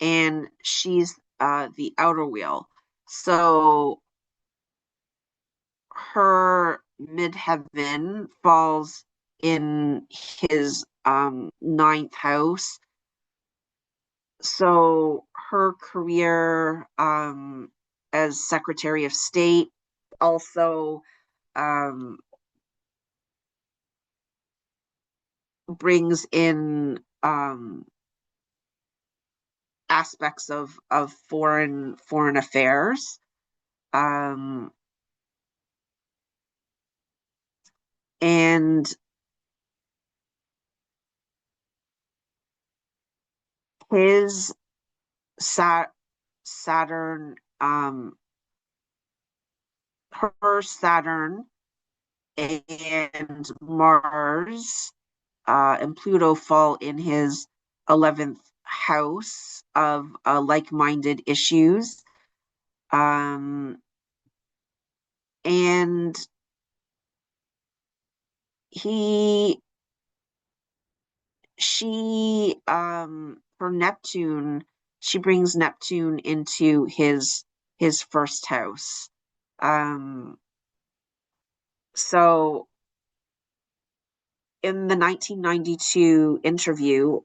and she's the outer wheel. So her midheaven falls in his ninth house. So her career as Secretary of State also um, brings in aspects of foreign affairs. Um, and his Saturn, her Saturn and Mars, and Pluto fall in his 11th house of like-minded issues. Um, and he, for Neptune, she brings Neptune into his first house. Um, so in the 1992 interview,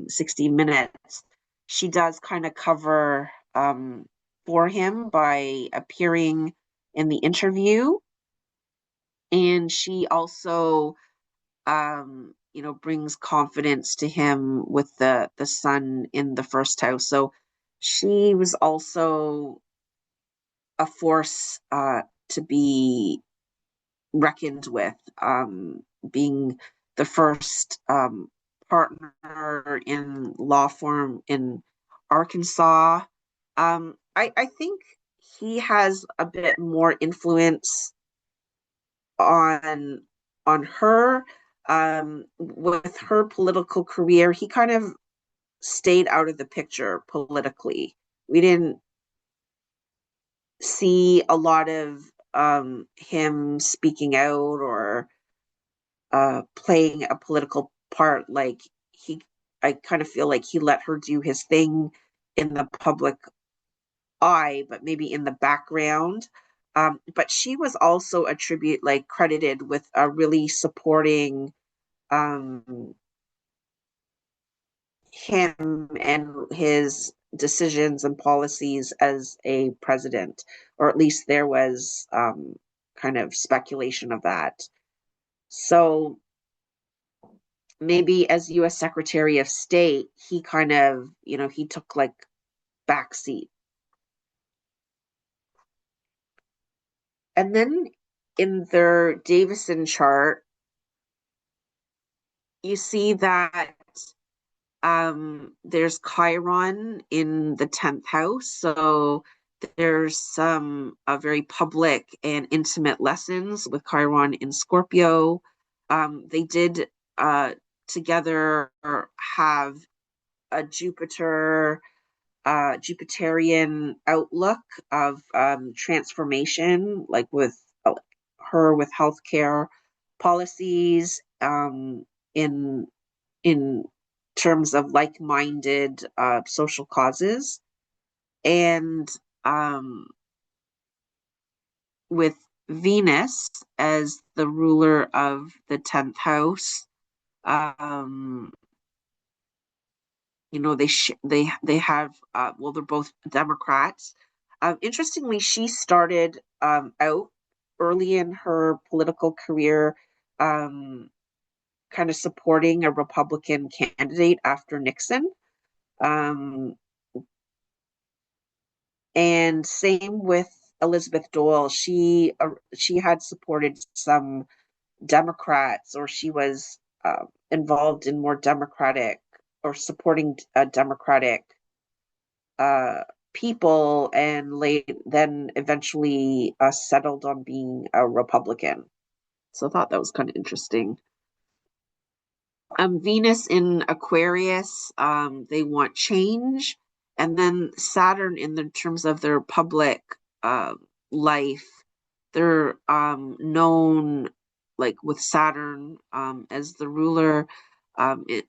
60 Minutes, she does kind of cover for him by appearing in the interview. And she also, brings confidence to him with the sun in the first house. So she was also a force to be reckoned with, being the first partner in law firm in Arkansas. I think he has a bit more influence on her, with her political career. He kind of stayed out of the picture politically. We didn't see a lot of him speaking out or playing a political part. Like, I kind of feel like he let her do his thing in the public eye, but maybe in the background. But she was also credited with really supporting um, him and his decisions and policies as a president, or at least there was kind of speculation of that. So maybe as U.S. Secretary of State, he kind of, he took like backseat. And then in their Davison chart, you see that there's Chiron in the 10th house. So there's some very public and intimate lessons with Chiron in Scorpio. They did together have a Jupiterian outlook of transformation, like with her with healthcare policies, in in terms of like-minded social causes, and with Venus as the ruler of the 10th house. Um, they have well, they're both Democrats. Interestingly, she started out early in her political career, um, kind of supporting a Republican candidate after Nixon. Um, and same with Elizabeth Dole. She had supported some Democrats, or she was involved in more Democratic or supporting Democratic uh, people, and then eventually settled on being a Republican. So I thought that was kind of interesting. Venus in Aquarius, they want change, and then Saturn in the terms of their public uh, life, they're known like with Saturn as the ruler,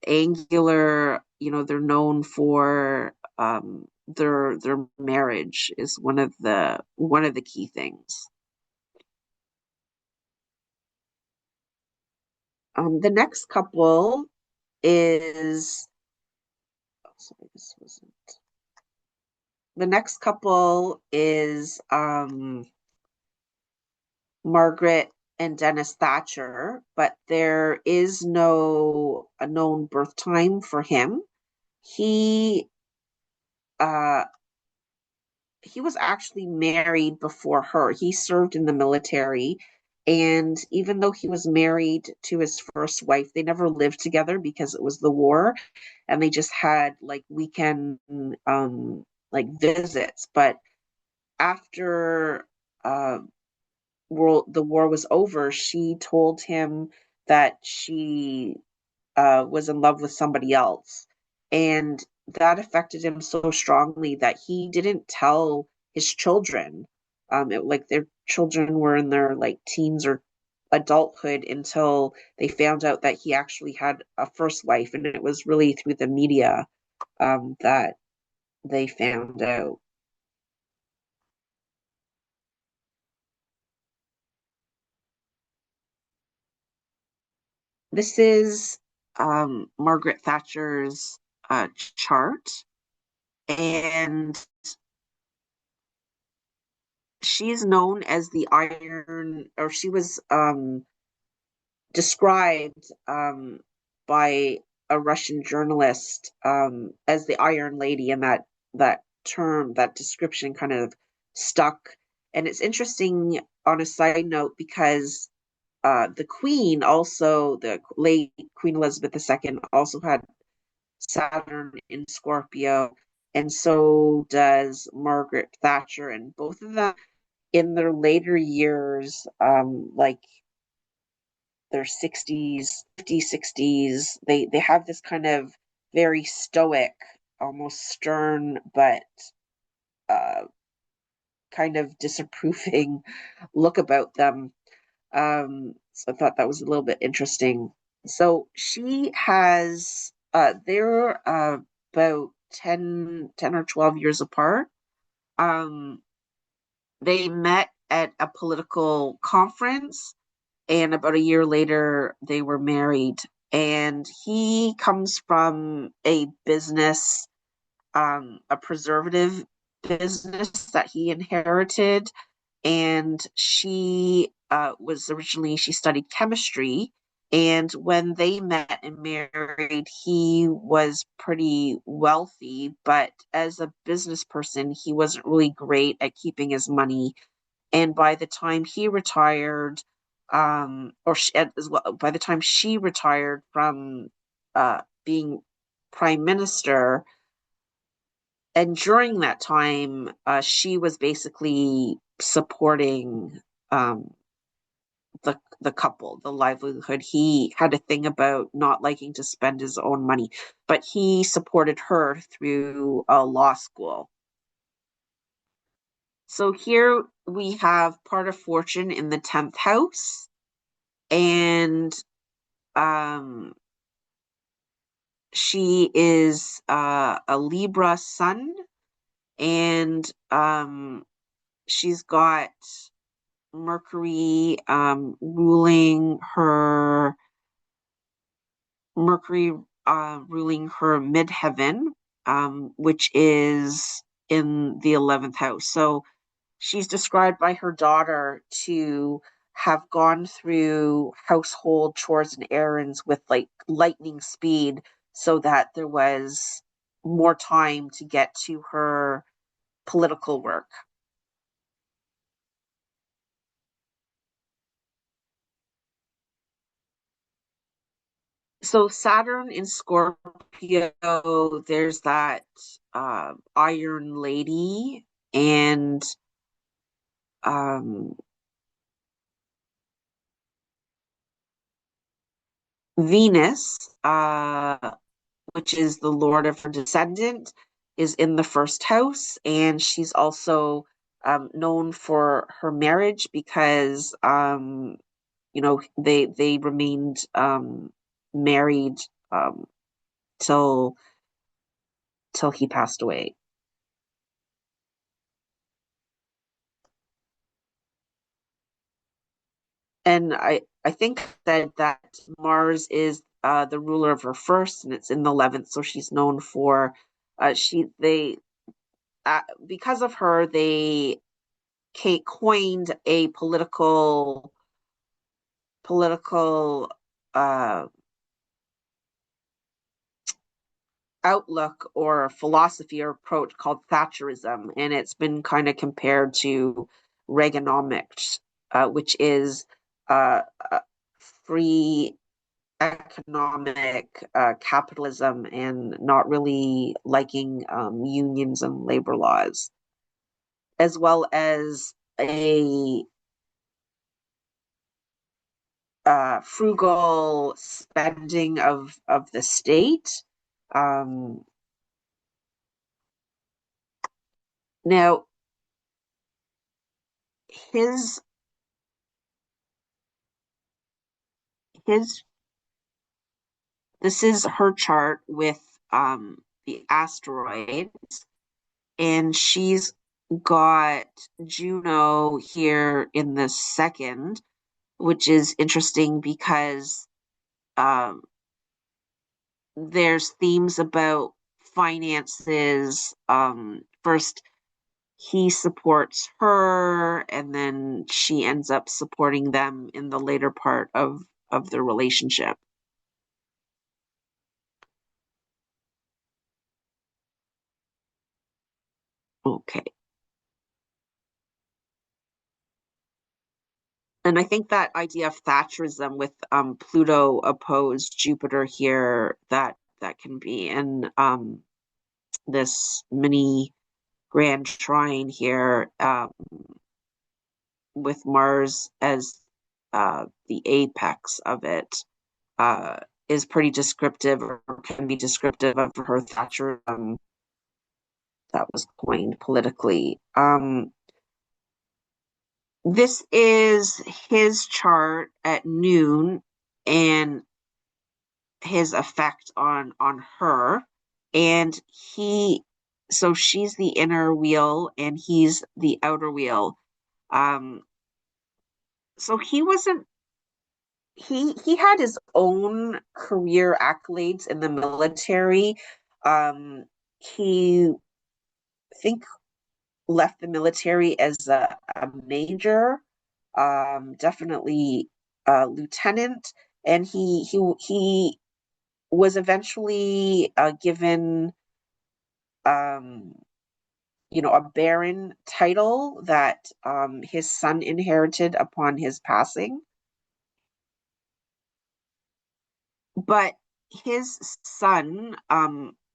angular. They're known for their marriage is one of the key things. The next couple is oh, sorry, this wasn't. The next couple is Margaret and Dennis Thatcher, but there is no a known birth time for him. He uh he was actually married before her. He served in the military, and even though he was married to his first wife, they never lived together because it was the war, and they just had like weekend like visits. But after uh the war was over, she told him that she was in love with somebody else. And that affected him so strongly that he didn't tell his children. Like their children were in their like teens or adulthood until they found out that he actually had a first wife, and it was really through the media that they found out. This is Margaret Thatcher's chart, and she's known as the Iron, or she was described by a Russian journalist as the Iron Lady, and that term, that description, kind of stuck. And it's interesting on a side note because the Queen, also the late Queen Elizabeth II, also had Saturn in Scorpio, and so does Margaret Thatcher, and both of them in their later years, like their 60s, 50s, 60s, they have this kind of very stoic, almost stern, but uh, kind of disapproving look about them. So I thought that was a little bit interesting. So she has, they're about 10 or 12 years apart. Um, they met at a political conference, and about a year later they were married. And he comes from a preservative business that he inherited, and she studied chemistry. And when they met and married, he was pretty wealthy, but as a business person he wasn't really great at keeping his money. And by the time he retired, or she, as well, by the time she retired from being prime minister, and during that time, she was basically supporting the couple, the livelihood. He had a thing about not liking to spend his own money, but he supported her through law school. So here we have part of fortune in the 10th house, and um, she is a Libra sun, and she's got Mercury ruling her Mercury ruling her midheaven, which is in the 11th house. So she's described by her daughter to have gone through household chores and errands with like lightning speed so that there was more time to get to her political work. So Saturn in Scorpio, there's that Iron Lady and um, Venus, which is the Lord of her descendant, is in the first house, and she's also known for her marriage because they remained married um, till till he passed away. And I think that Mars is the ruler of her first, and it's in the 11th, so she's known for she they because of her they coined a political uh, outlook or philosophy or approach called Thatcherism, and it's been kind of compared to Reaganomics, which is uh, free economic capitalism and not really liking unions and labor laws, as well as a frugal spending of the state. Um, Now, his his this is her chart with the asteroids, and she's got Juno here in the second, which is interesting because um, there's themes about finances. First, he supports her, and then she ends up supporting them in the later part of the relationship. Okay. And I think that idea of Thatcherism with Pluto opposed Jupiter here, that can be in this mini grand trine here with Mars as the apex of it uh, is pretty descriptive or can be descriptive of her Thatcherism that was coined politically. This is his chart at noon and his effect on her, and he so she's the inner wheel and he's the outer wheel. um so he had his own career accolades in the military. He I think left the military as a major, definitely a lieutenant, and he was eventually given um, a baron title that his son inherited upon his passing. But his son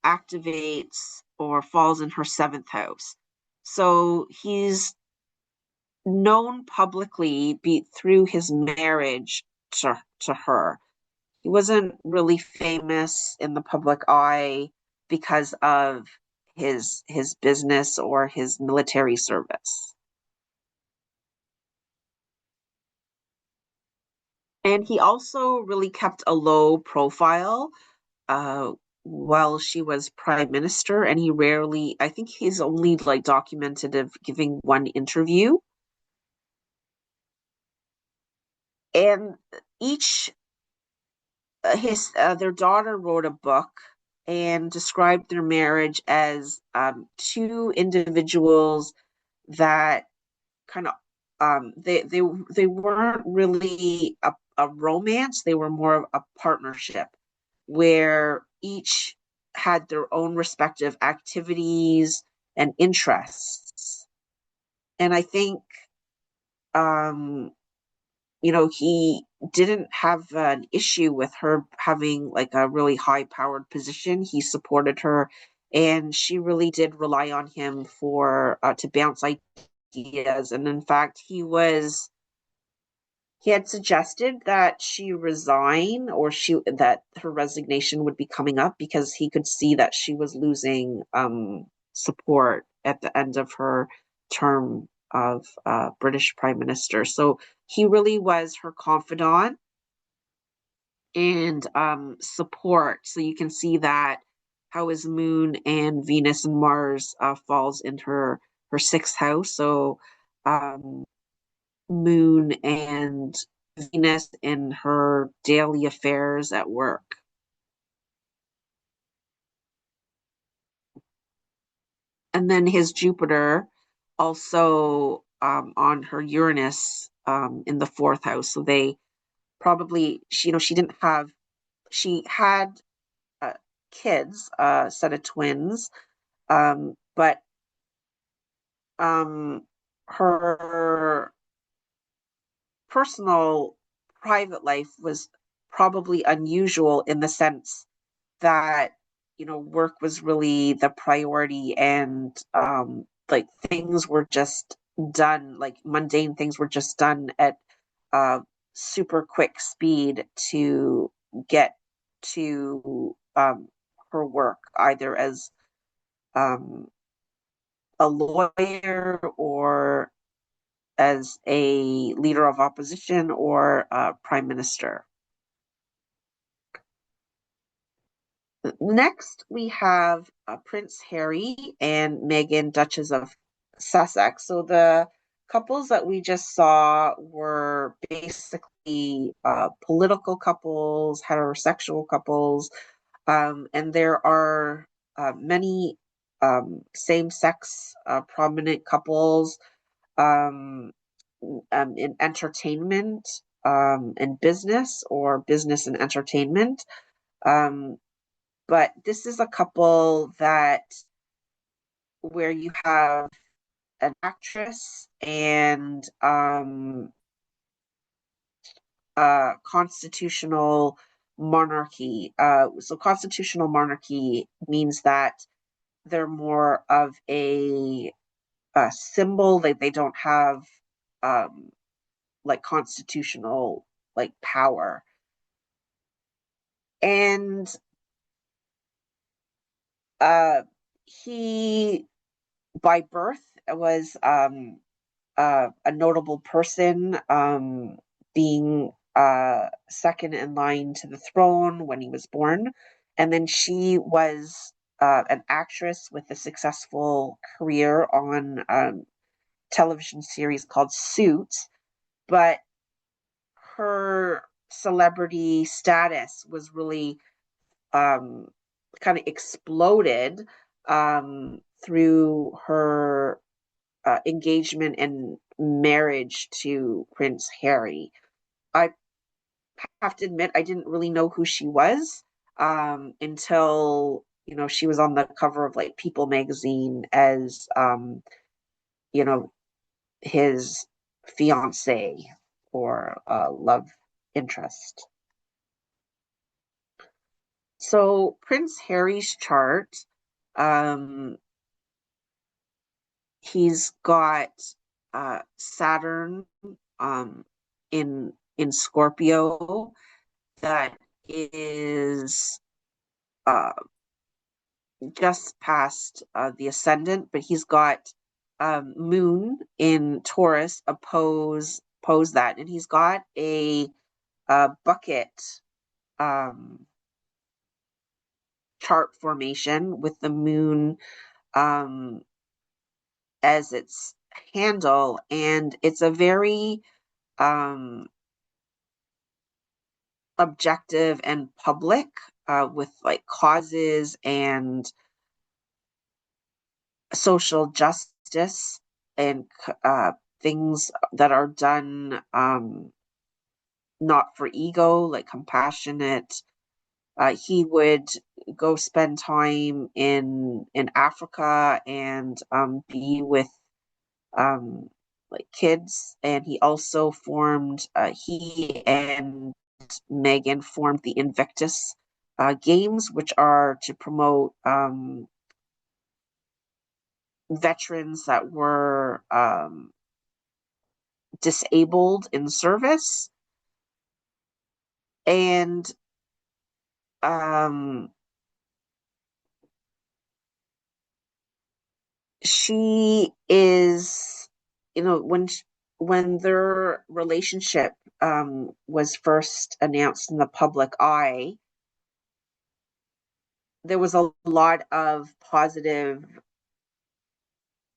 activates or falls in her seventh house. So he's known publicly through his marriage to her. He wasn't really famous in the public eye because of his business or his military service. And he also really kept a low profile uh, while she was prime minister, and he rarely, I think he's only like documented of giving one interview. And each his their daughter wrote a book and described their marriage as two individuals that kind of they weren't really a romance. They were more of a partnership where each had their own respective activities and interests. And I think um he didn't have an issue with her having like a really high powered position. He supported her, and she really did rely on him for to bounce ideas. And in fact, he had suggested that she resign, or she that her resignation would be coming up because he could see that she was losing support at the end of her term of British Prime Minister. So he really was her confidant and support. So you can see that how his moon and Venus and Mars falls in her sixth house. So um, moon and Venus in her daily affairs at work. And then his Jupiter also on her Uranus in the fourth house. So they probably, she didn't have, she had uh, kids, a set of twins, but um, her personal private life was probably unusual in the sense that work was really the priority, and like things were just done, like mundane things were just done at uh super quick speed to get to her work, either as um a lawyer or as a leader of opposition or a prime minister. Next, we have Prince Harry and Meghan, Duchess of Sussex. So the couples that we just saw were basically political couples, heterosexual couples, and there are many same-sex prominent couples um, in entertainment and business, or business and entertainment. Um, but this is a couple that where you have an actress and constitutional monarchy. So constitutional monarchy means that they're more of a symbol. They don't have um, like constitutional like power. And uh, he by birth was a notable person, being second in line to the throne when he was born. And then she was an actress with a successful career on television series called Suits, but her celebrity status was really um, kind of exploded through her engagement and marriage to Prince Harry. I have to admit, I didn't really know who she was until she was on the cover of like People magazine as you know his fiance or love interest. So Prince Harry's chart, um, he's got Saturn um, in Scorpio that is uh, just past the ascendant, but he's got Moon in Taurus oppose that, and he's got a bucket um, chart formation with the Moon um, as its handle, and it's a very um, objective and public, with like causes and social justice and things that are done, not for ego, like compassionate. He would go spend time in Africa and be with um, like kids, and he also formed. He and Megan formed the Invictus Games, which are to promote veterans that were disabled in service. And um, she is, when their relationship was first announced in the public eye, there was a lot of positive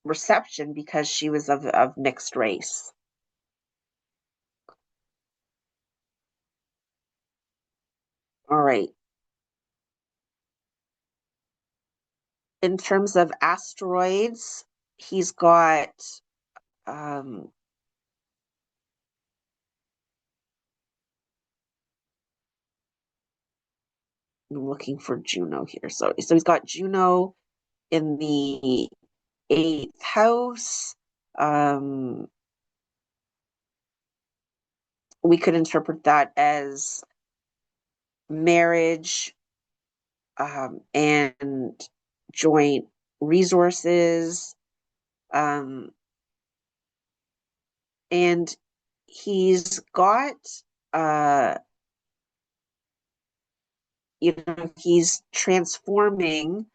reception because she was of mixed race. All right. In terms of asteroids, he's got um, I'm looking for Juno here. So he's got Juno in the eighth house. Um, we could interpret that as marriage, and joint resources. Um, and he's got, uh, he's transforming,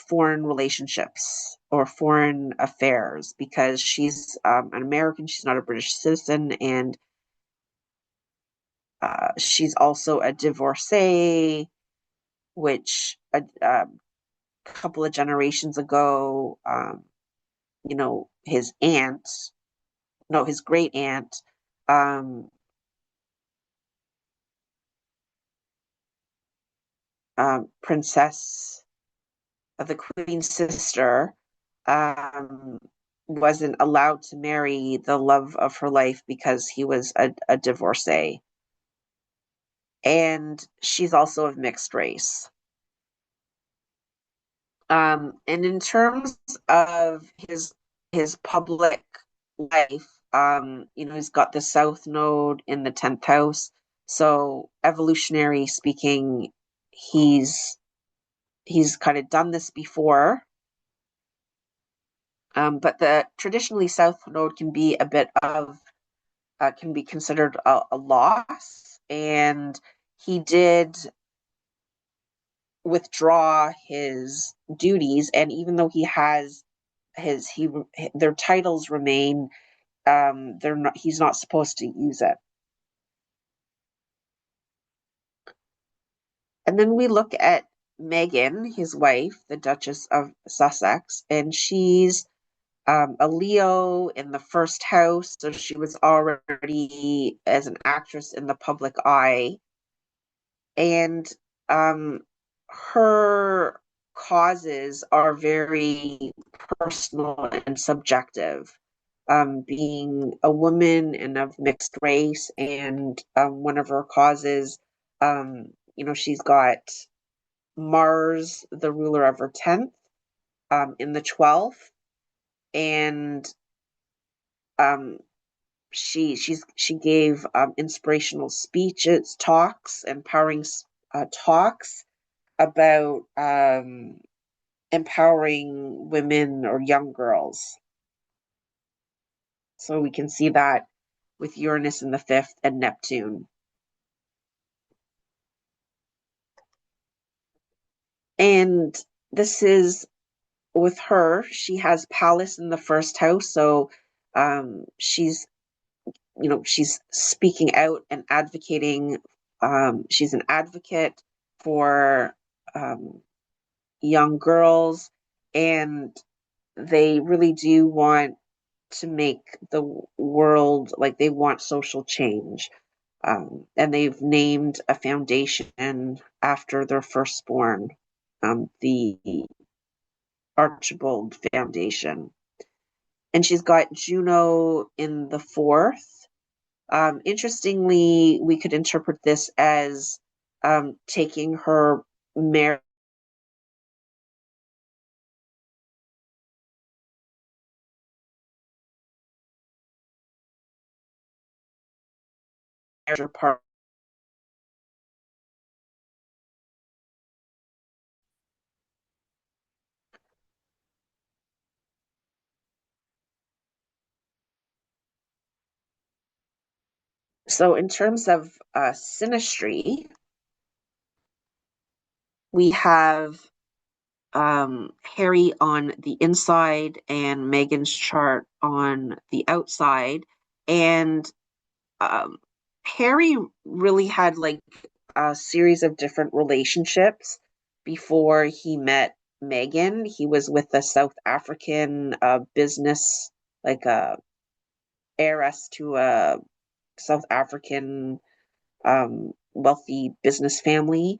foreign relationships or foreign affairs, because she's an American, she's not a British citizen, and she's also a divorcee, which a couple of generations ago, his aunt, no, his great aunt, um, Princess of the Queen's sister, um, wasn't allowed to marry the love of her life because he was a divorcee. And she's also of mixed race. And in terms of his public life, he's got the South Node in the 10th house. So evolutionary speaking, he's kind of done this before. But the traditionally South Node can be a bit of can be considered a loss, and he did withdraw his duties. And even though he has his he their titles remain, they're not he's not supposed to use it. And then we look at Megan, his wife, the Duchess of Sussex, and she's a Leo in the first house, so she was already as an actress in the public eye. And um, her causes are very personal and subjective. Being a woman and of mixed race, and one of her causes, she's got Mars, the ruler of her 10th, in the 12th, and um, she gave inspirational speeches, talks, empowering talks about empowering women or young girls. So we can see that with Uranus in the fifth and Neptune. And this is with her. She has Pallas in the first house, so she's speaking out and advocating. She's an advocate for young girls, and they really do want to make the world, like they want social change. And they've named a foundation after their firstborn, the Archibald Foundation. And she's got Juno in the fourth. Interestingly, we could interpret this as taking her marriage part. So, in terms of synastry, we have Harry on the inside and Megan's chart on the outside. And um, Harry really had like a series of different relationships before he met Megan. He was with a South African business, like a heiress to a South African wealthy business family.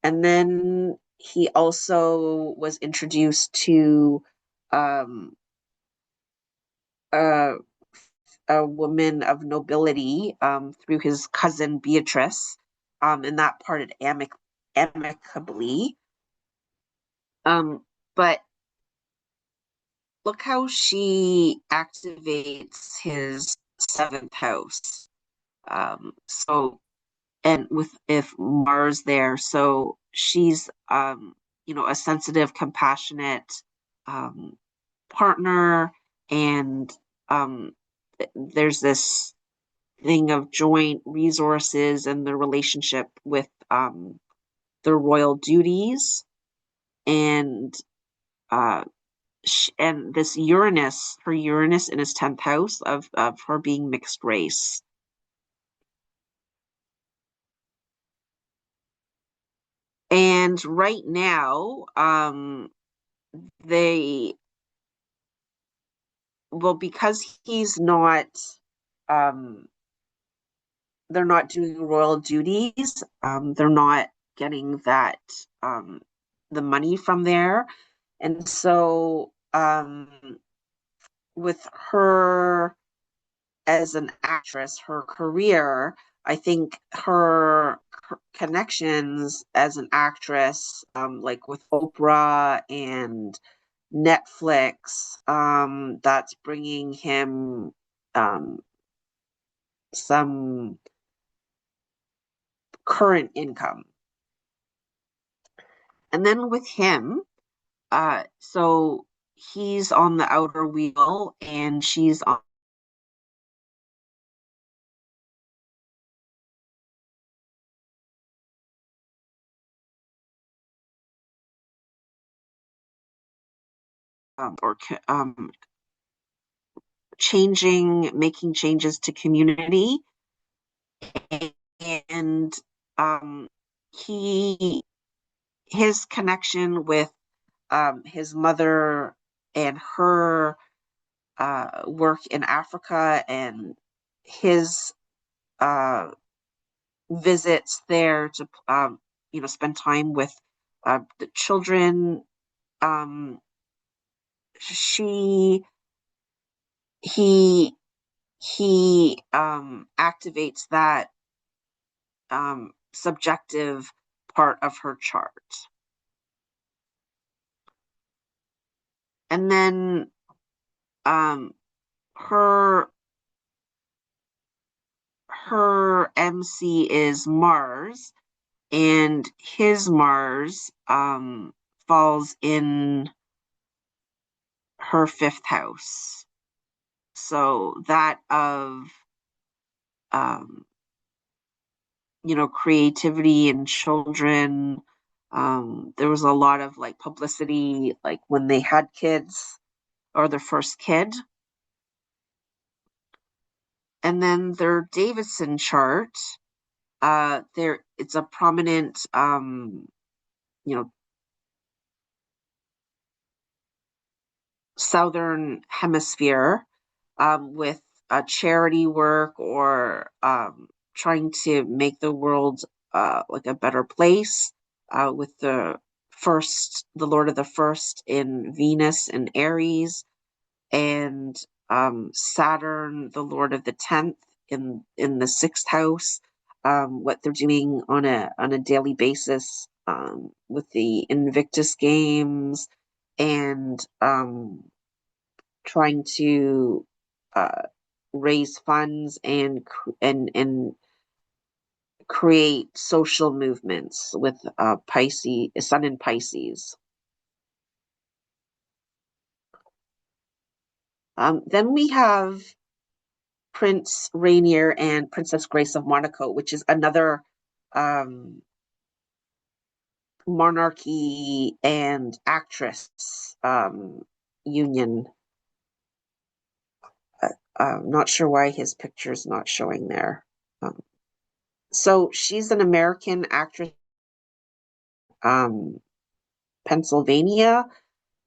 And then he also was introduced to um, a, a woman of nobility through his cousin Beatrice, and that parted amicably. But look how she activates his seventh house. So and with if Mars there, so she's a sensitive, compassionate um partner, and um there's this thing of joint resources and the relationship with the royal duties, and uh and this Uranus in his 10th house of her being mixed race. And right now, they well, because he's not um they're not doing royal duties, they're not getting that the money from there. And so with her as an actress, her career, I think her connections as an actress, like with Oprah and Netflix, that's bringing him um, some current income. And then with him, so he's on the outer wheel and she's on or making changes to community. And um, he his connection with his mother and her work in Africa, and his uh, visits there to spend time with the children. She he he activates that subjective part of her chart. And then um, her her MC is Mars, and his Mars falls in her fifth house. So that of um, creativity in children. There was a lot of like publicity, like when they had kids or their first kid. And then their Davidson chart, there it's a prominent, you know, southern hemisphere. with charity work or trying to make the world like a better place with the Lord of the First in Venus and Aries, and Saturn, the Lord of the 10th in the sixth house. What they're doing on a daily basis with the Invictus Games and trying to uh, raise funds and create social movements with Pisces, Sun in Pisces. Then we have Prince Rainier and Princess Grace of Monaco, which is another um, monarchy and actress union. Not sure why his picture is not showing there. Um, so she's an American actress, um, Pennsylvania,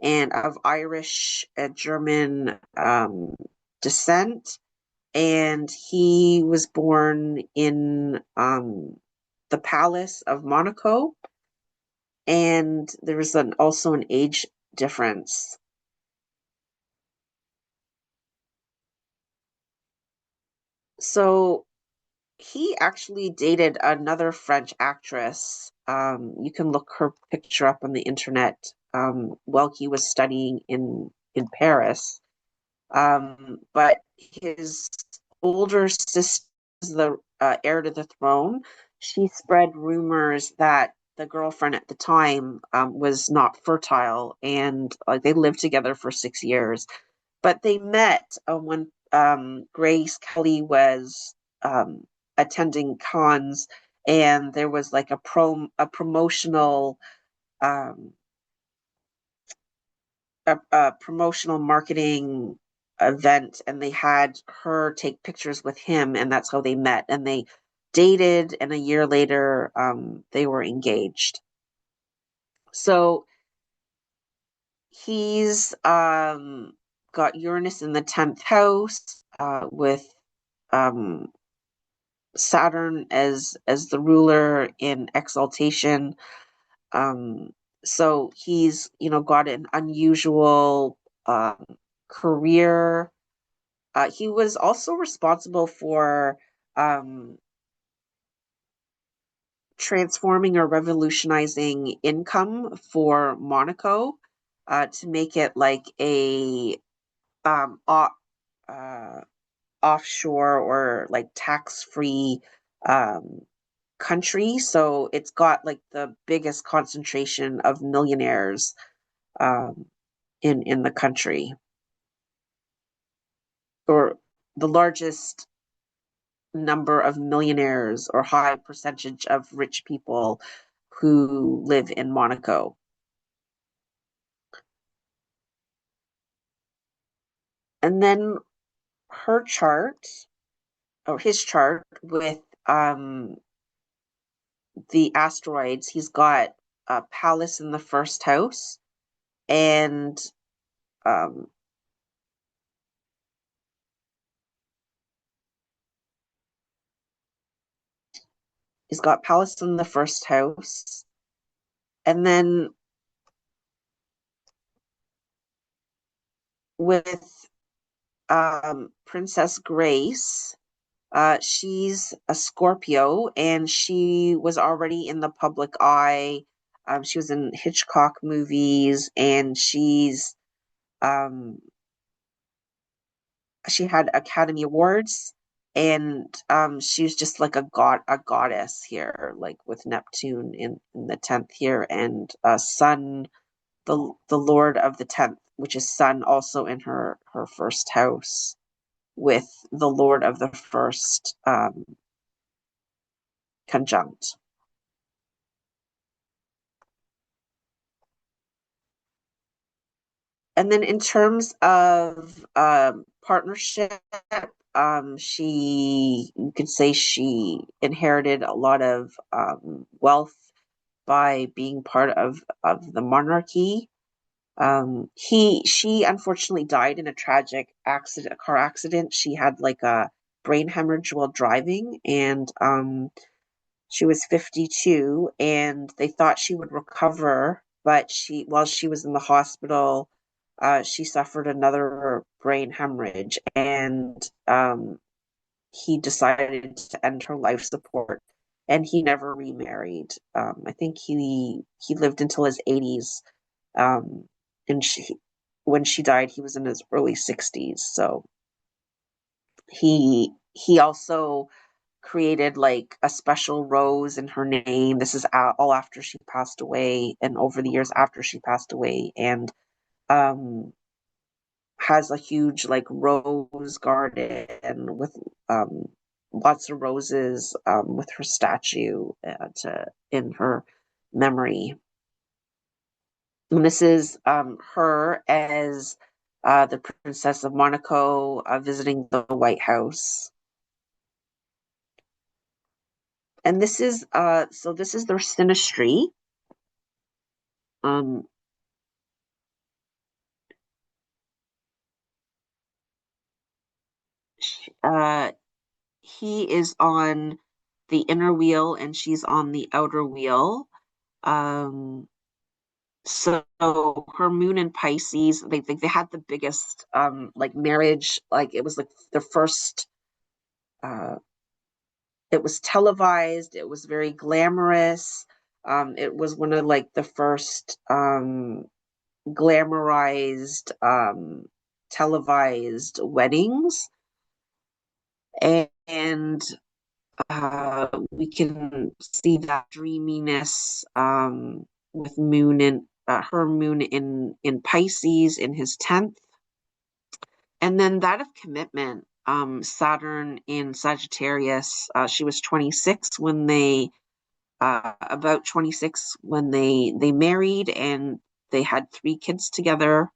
and of Irish German descent. And he was born in the Palace of Monaco. And there's also an age difference. So he actually dated another French actress. You can look her picture up on the internet while he was studying in Paris. But his older sister, the heir to the throne, she spread rumors that the girlfriend at the time was not fertile, and they lived together for 6 years. But they met when Grace Kelly was attending cons, and there was like a promotional um, a promotional marketing event, and they had her take pictures with him, and that's how they met, and they dated, and a year later they were engaged. So he's got Uranus in the 10th house with um, Saturn as the ruler in exaltation. Um, so he's got an unusual um, career. He was also responsible for um, transforming or revolutionizing income for Monaco to make it like a um, off, uh, offshore or like tax-free um, country. So it's got like the biggest concentration of millionaires um, in the country, or the largest number of millionaires or high percentage of rich people who live in Monaco. And then her chart, or his chart with the asteroids, he's got a Pallas in the first house, and um, he's got Pallas in the first house. And then with Princess Grace, she's a Scorpio, and she was already in the public eye. She was in Hitchcock movies, and um, she had Academy Awards, and she was just like a goddess here, like with Neptune in the 10th here, and Sun, the Lord of the 10th, which is Sun, also in her first house with the Lord of the first conjunct. And then in terms of partnership, you could say she inherited a lot of wealth by being part of the monarchy. She unfortunately died in a tragic accident, a car accident. She had like a brain hemorrhage while driving, and she was 52, and they thought she would recover, but while she was in the hospital, she suffered another brain hemorrhage, and he decided to end her life support, and he never remarried. I think he lived until his 80s, um, and when she died, he was in his early 60s. So he also created like a special rose in her name. This is all after she passed away, and over the years after she passed away, and um, has a huge like rose garden with um, lots of roses with her statue in her memory. And this is her as the Princess of Monaco visiting the White House. And this is their synastry. Um, uh, he is on the inner wheel and she's on the outer wheel. Um, so her moon in Pisces, they had the biggest like marriage, like it was like the first uh it was televised, it was very glamorous. It was one of like the first glamorized televised weddings, and we can see that dreaminess with moon in her moon in Pisces in his 10th, and then that of commitment. Saturn in Sagittarius. She was 26 when they about 26 when they married, and they had 3 kids together.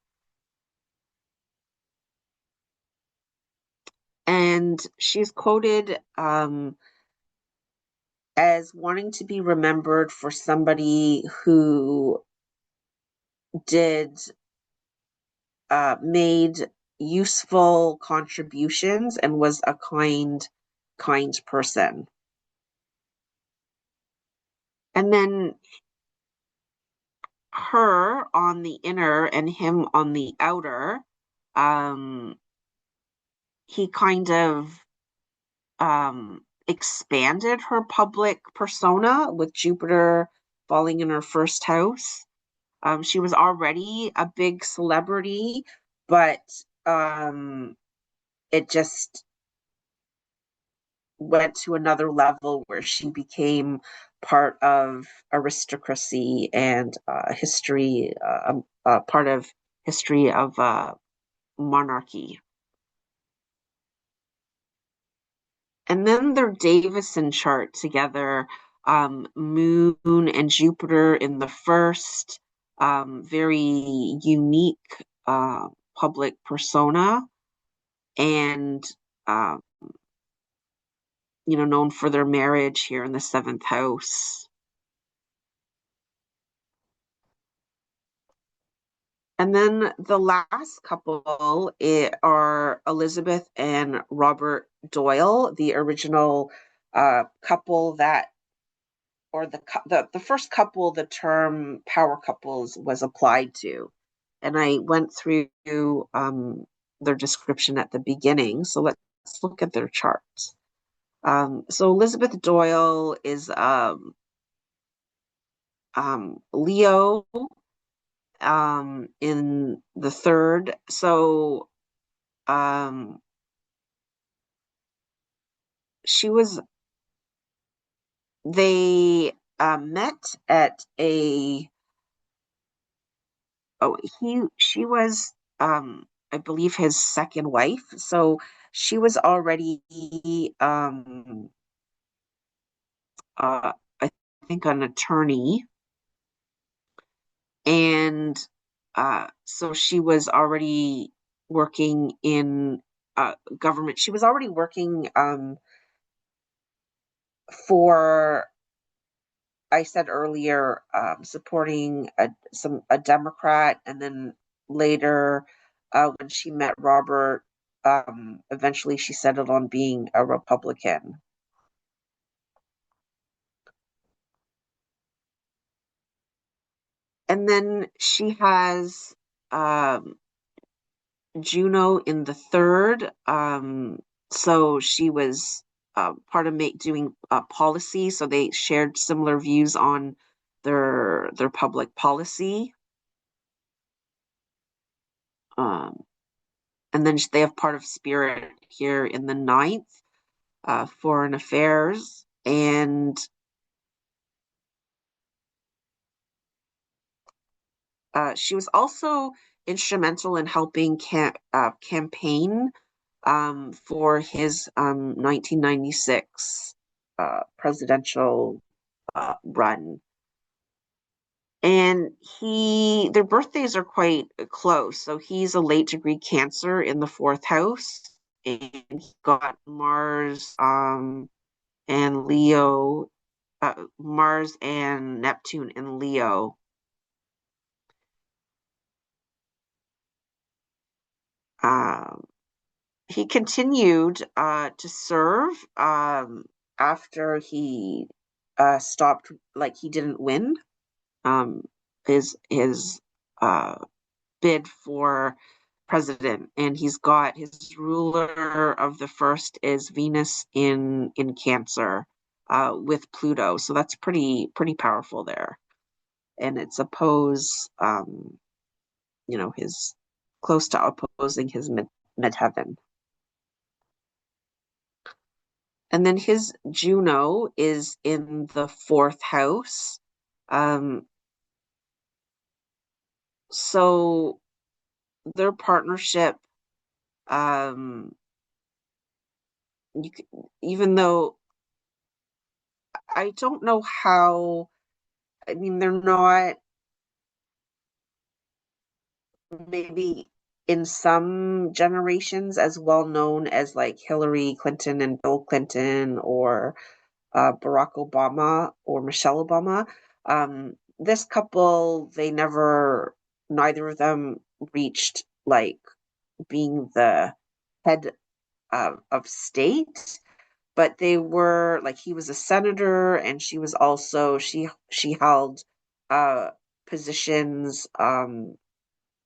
And she's quoted as wanting to be remembered for somebody who did made useful contributions and was a kind person. And then her on the inner and him on the outer, um, he kind of expanded her public persona with Jupiter falling in her first house. She was already a big celebrity, but um, it just went to another level where she became part of aristocracy and history, part of history of monarchy. And then their Davison chart together, Moon and Jupiter in the first, very unique public persona, and um, known for their marriage here in the 7th house. And then the last couple are Elizabeth and Robert Doyle, the original couple that, or the first couple the term power couples was applied to. And I went through their description at the beginning. So let's look at their charts. So Elizabeth Doyle is Leo in the 3rd. So um, she was, they met at a, oh, she was, I believe his second wife. So she was already, I think, an attorney. And so she was already working in government. She was already working for I said earlier, supporting a Democrat, and then later, when she met Robert, eventually she settled on being a Republican. And then she has um, Juno in the third. So she was part of doing policy. So they shared similar views on their public policy. Um, and then they have part of Spirit here in the ninth, foreign affairs, and she was also instrumental in helping campaign for his 1996 presidential run. And their birthdays are quite close. So he's a late degree Cancer in the fourth house, and he got and Leo, Mars and Neptune in Leo. Um, he continued to serve after he stopped, like he didn't win um, his uh, bid for president, and he's got his ruler of the first is Venus in Cancer with Pluto, so that's pretty powerful there, and it's his close to opposing his midheaven. And then his Juno is in the fourth house. Um, so their partnership, um, even though I don't know how, I mean, they're not maybe in some generations as well known as like Hillary Clinton and Bill Clinton or Barack Obama or Michelle Obama. This couple, neither of them reached like being the head of state, but they were like he was a senator and she held uh, positions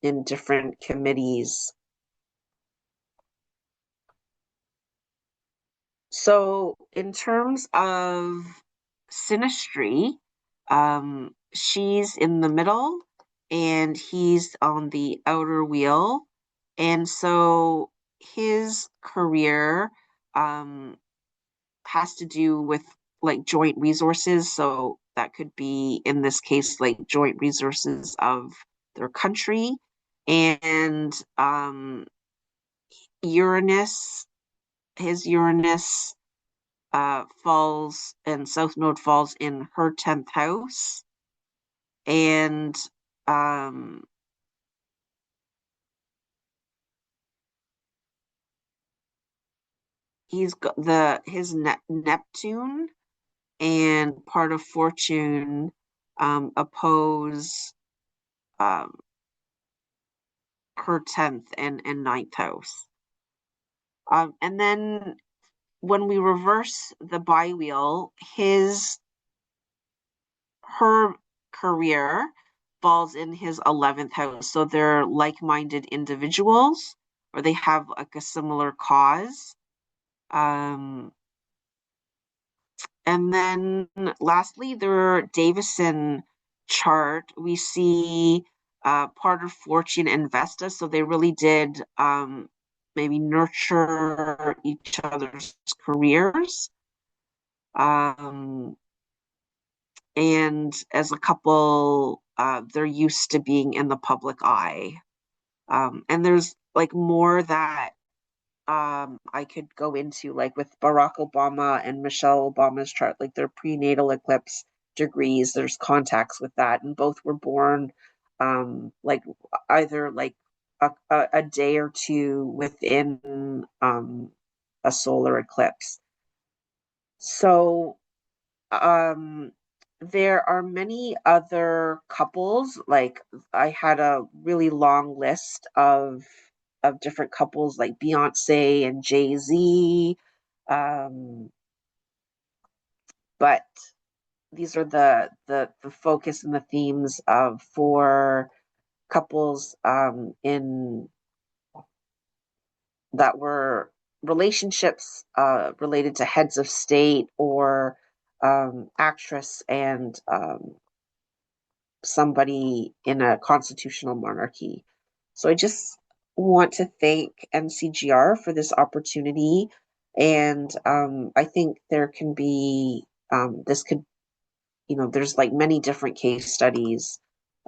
in different committees. So, in terms of Synastry, she's in the middle and he's on the outer wheel. And so his career has to do with like joint resources. So that could be, in this case, like joint resources of their country. And Uranus, his Uranus falls and South Node falls in her 10th house. And um, he's got his Neptune and part of Fortune oppose um, her 10th and ninth house. And then when we reverse the biwheel, her career falls in his 11th house. So they're like-minded individuals or they have like a similar cause. Um, and then lastly, their Davison chart, we see part of Fortune and Vesta. So they really did maybe nurture each other's careers. Um, and as a couple, they're used to being in the public eye. And there's like more that I could go into, like with Barack Obama and Michelle Obama's chart, like their prenatal eclipse degrees, there's contacts with that, and both were born like either like a day or two within a solar eclipse. So um there are many other couples. Like I had a really long list of different couples like Beyonce and Jay-Z. Um, but these are the focus and the themes of for couples in that were relationships related to heads of state or actress and somebody in a constitutional monarchy. So I just want to thank MCGR for this opportunity. And I think there can be, this could, there's like many different case studies,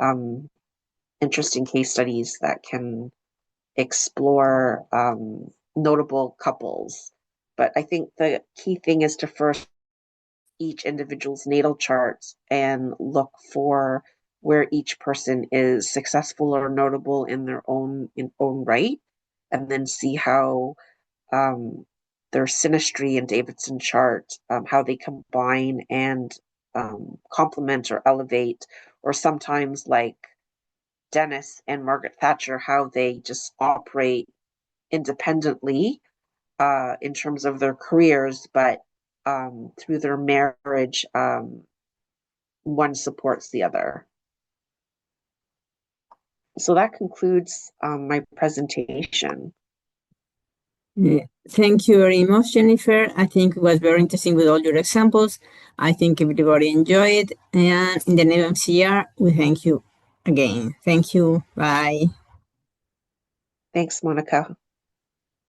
um, interesting case studies that can explore notable couples. But I think the key thing is to first each individual's natal chart and look for where each person is successful or notable in their own right, and then see how um, their synastry and Davidson chart, how they combine and complement or elevate, or sometimes like Dennis and Margaret Thatcher, how they just operate independently in terms of their careers, but through their marriage, one supports the other. So that concludes my presentation. Thank you very much, Jennifer. I think it was very interesting with all your examples. I think everybody enjoyed. And in the name of MCR, we thank you again. Thank you. Bye. Thanks, Monica.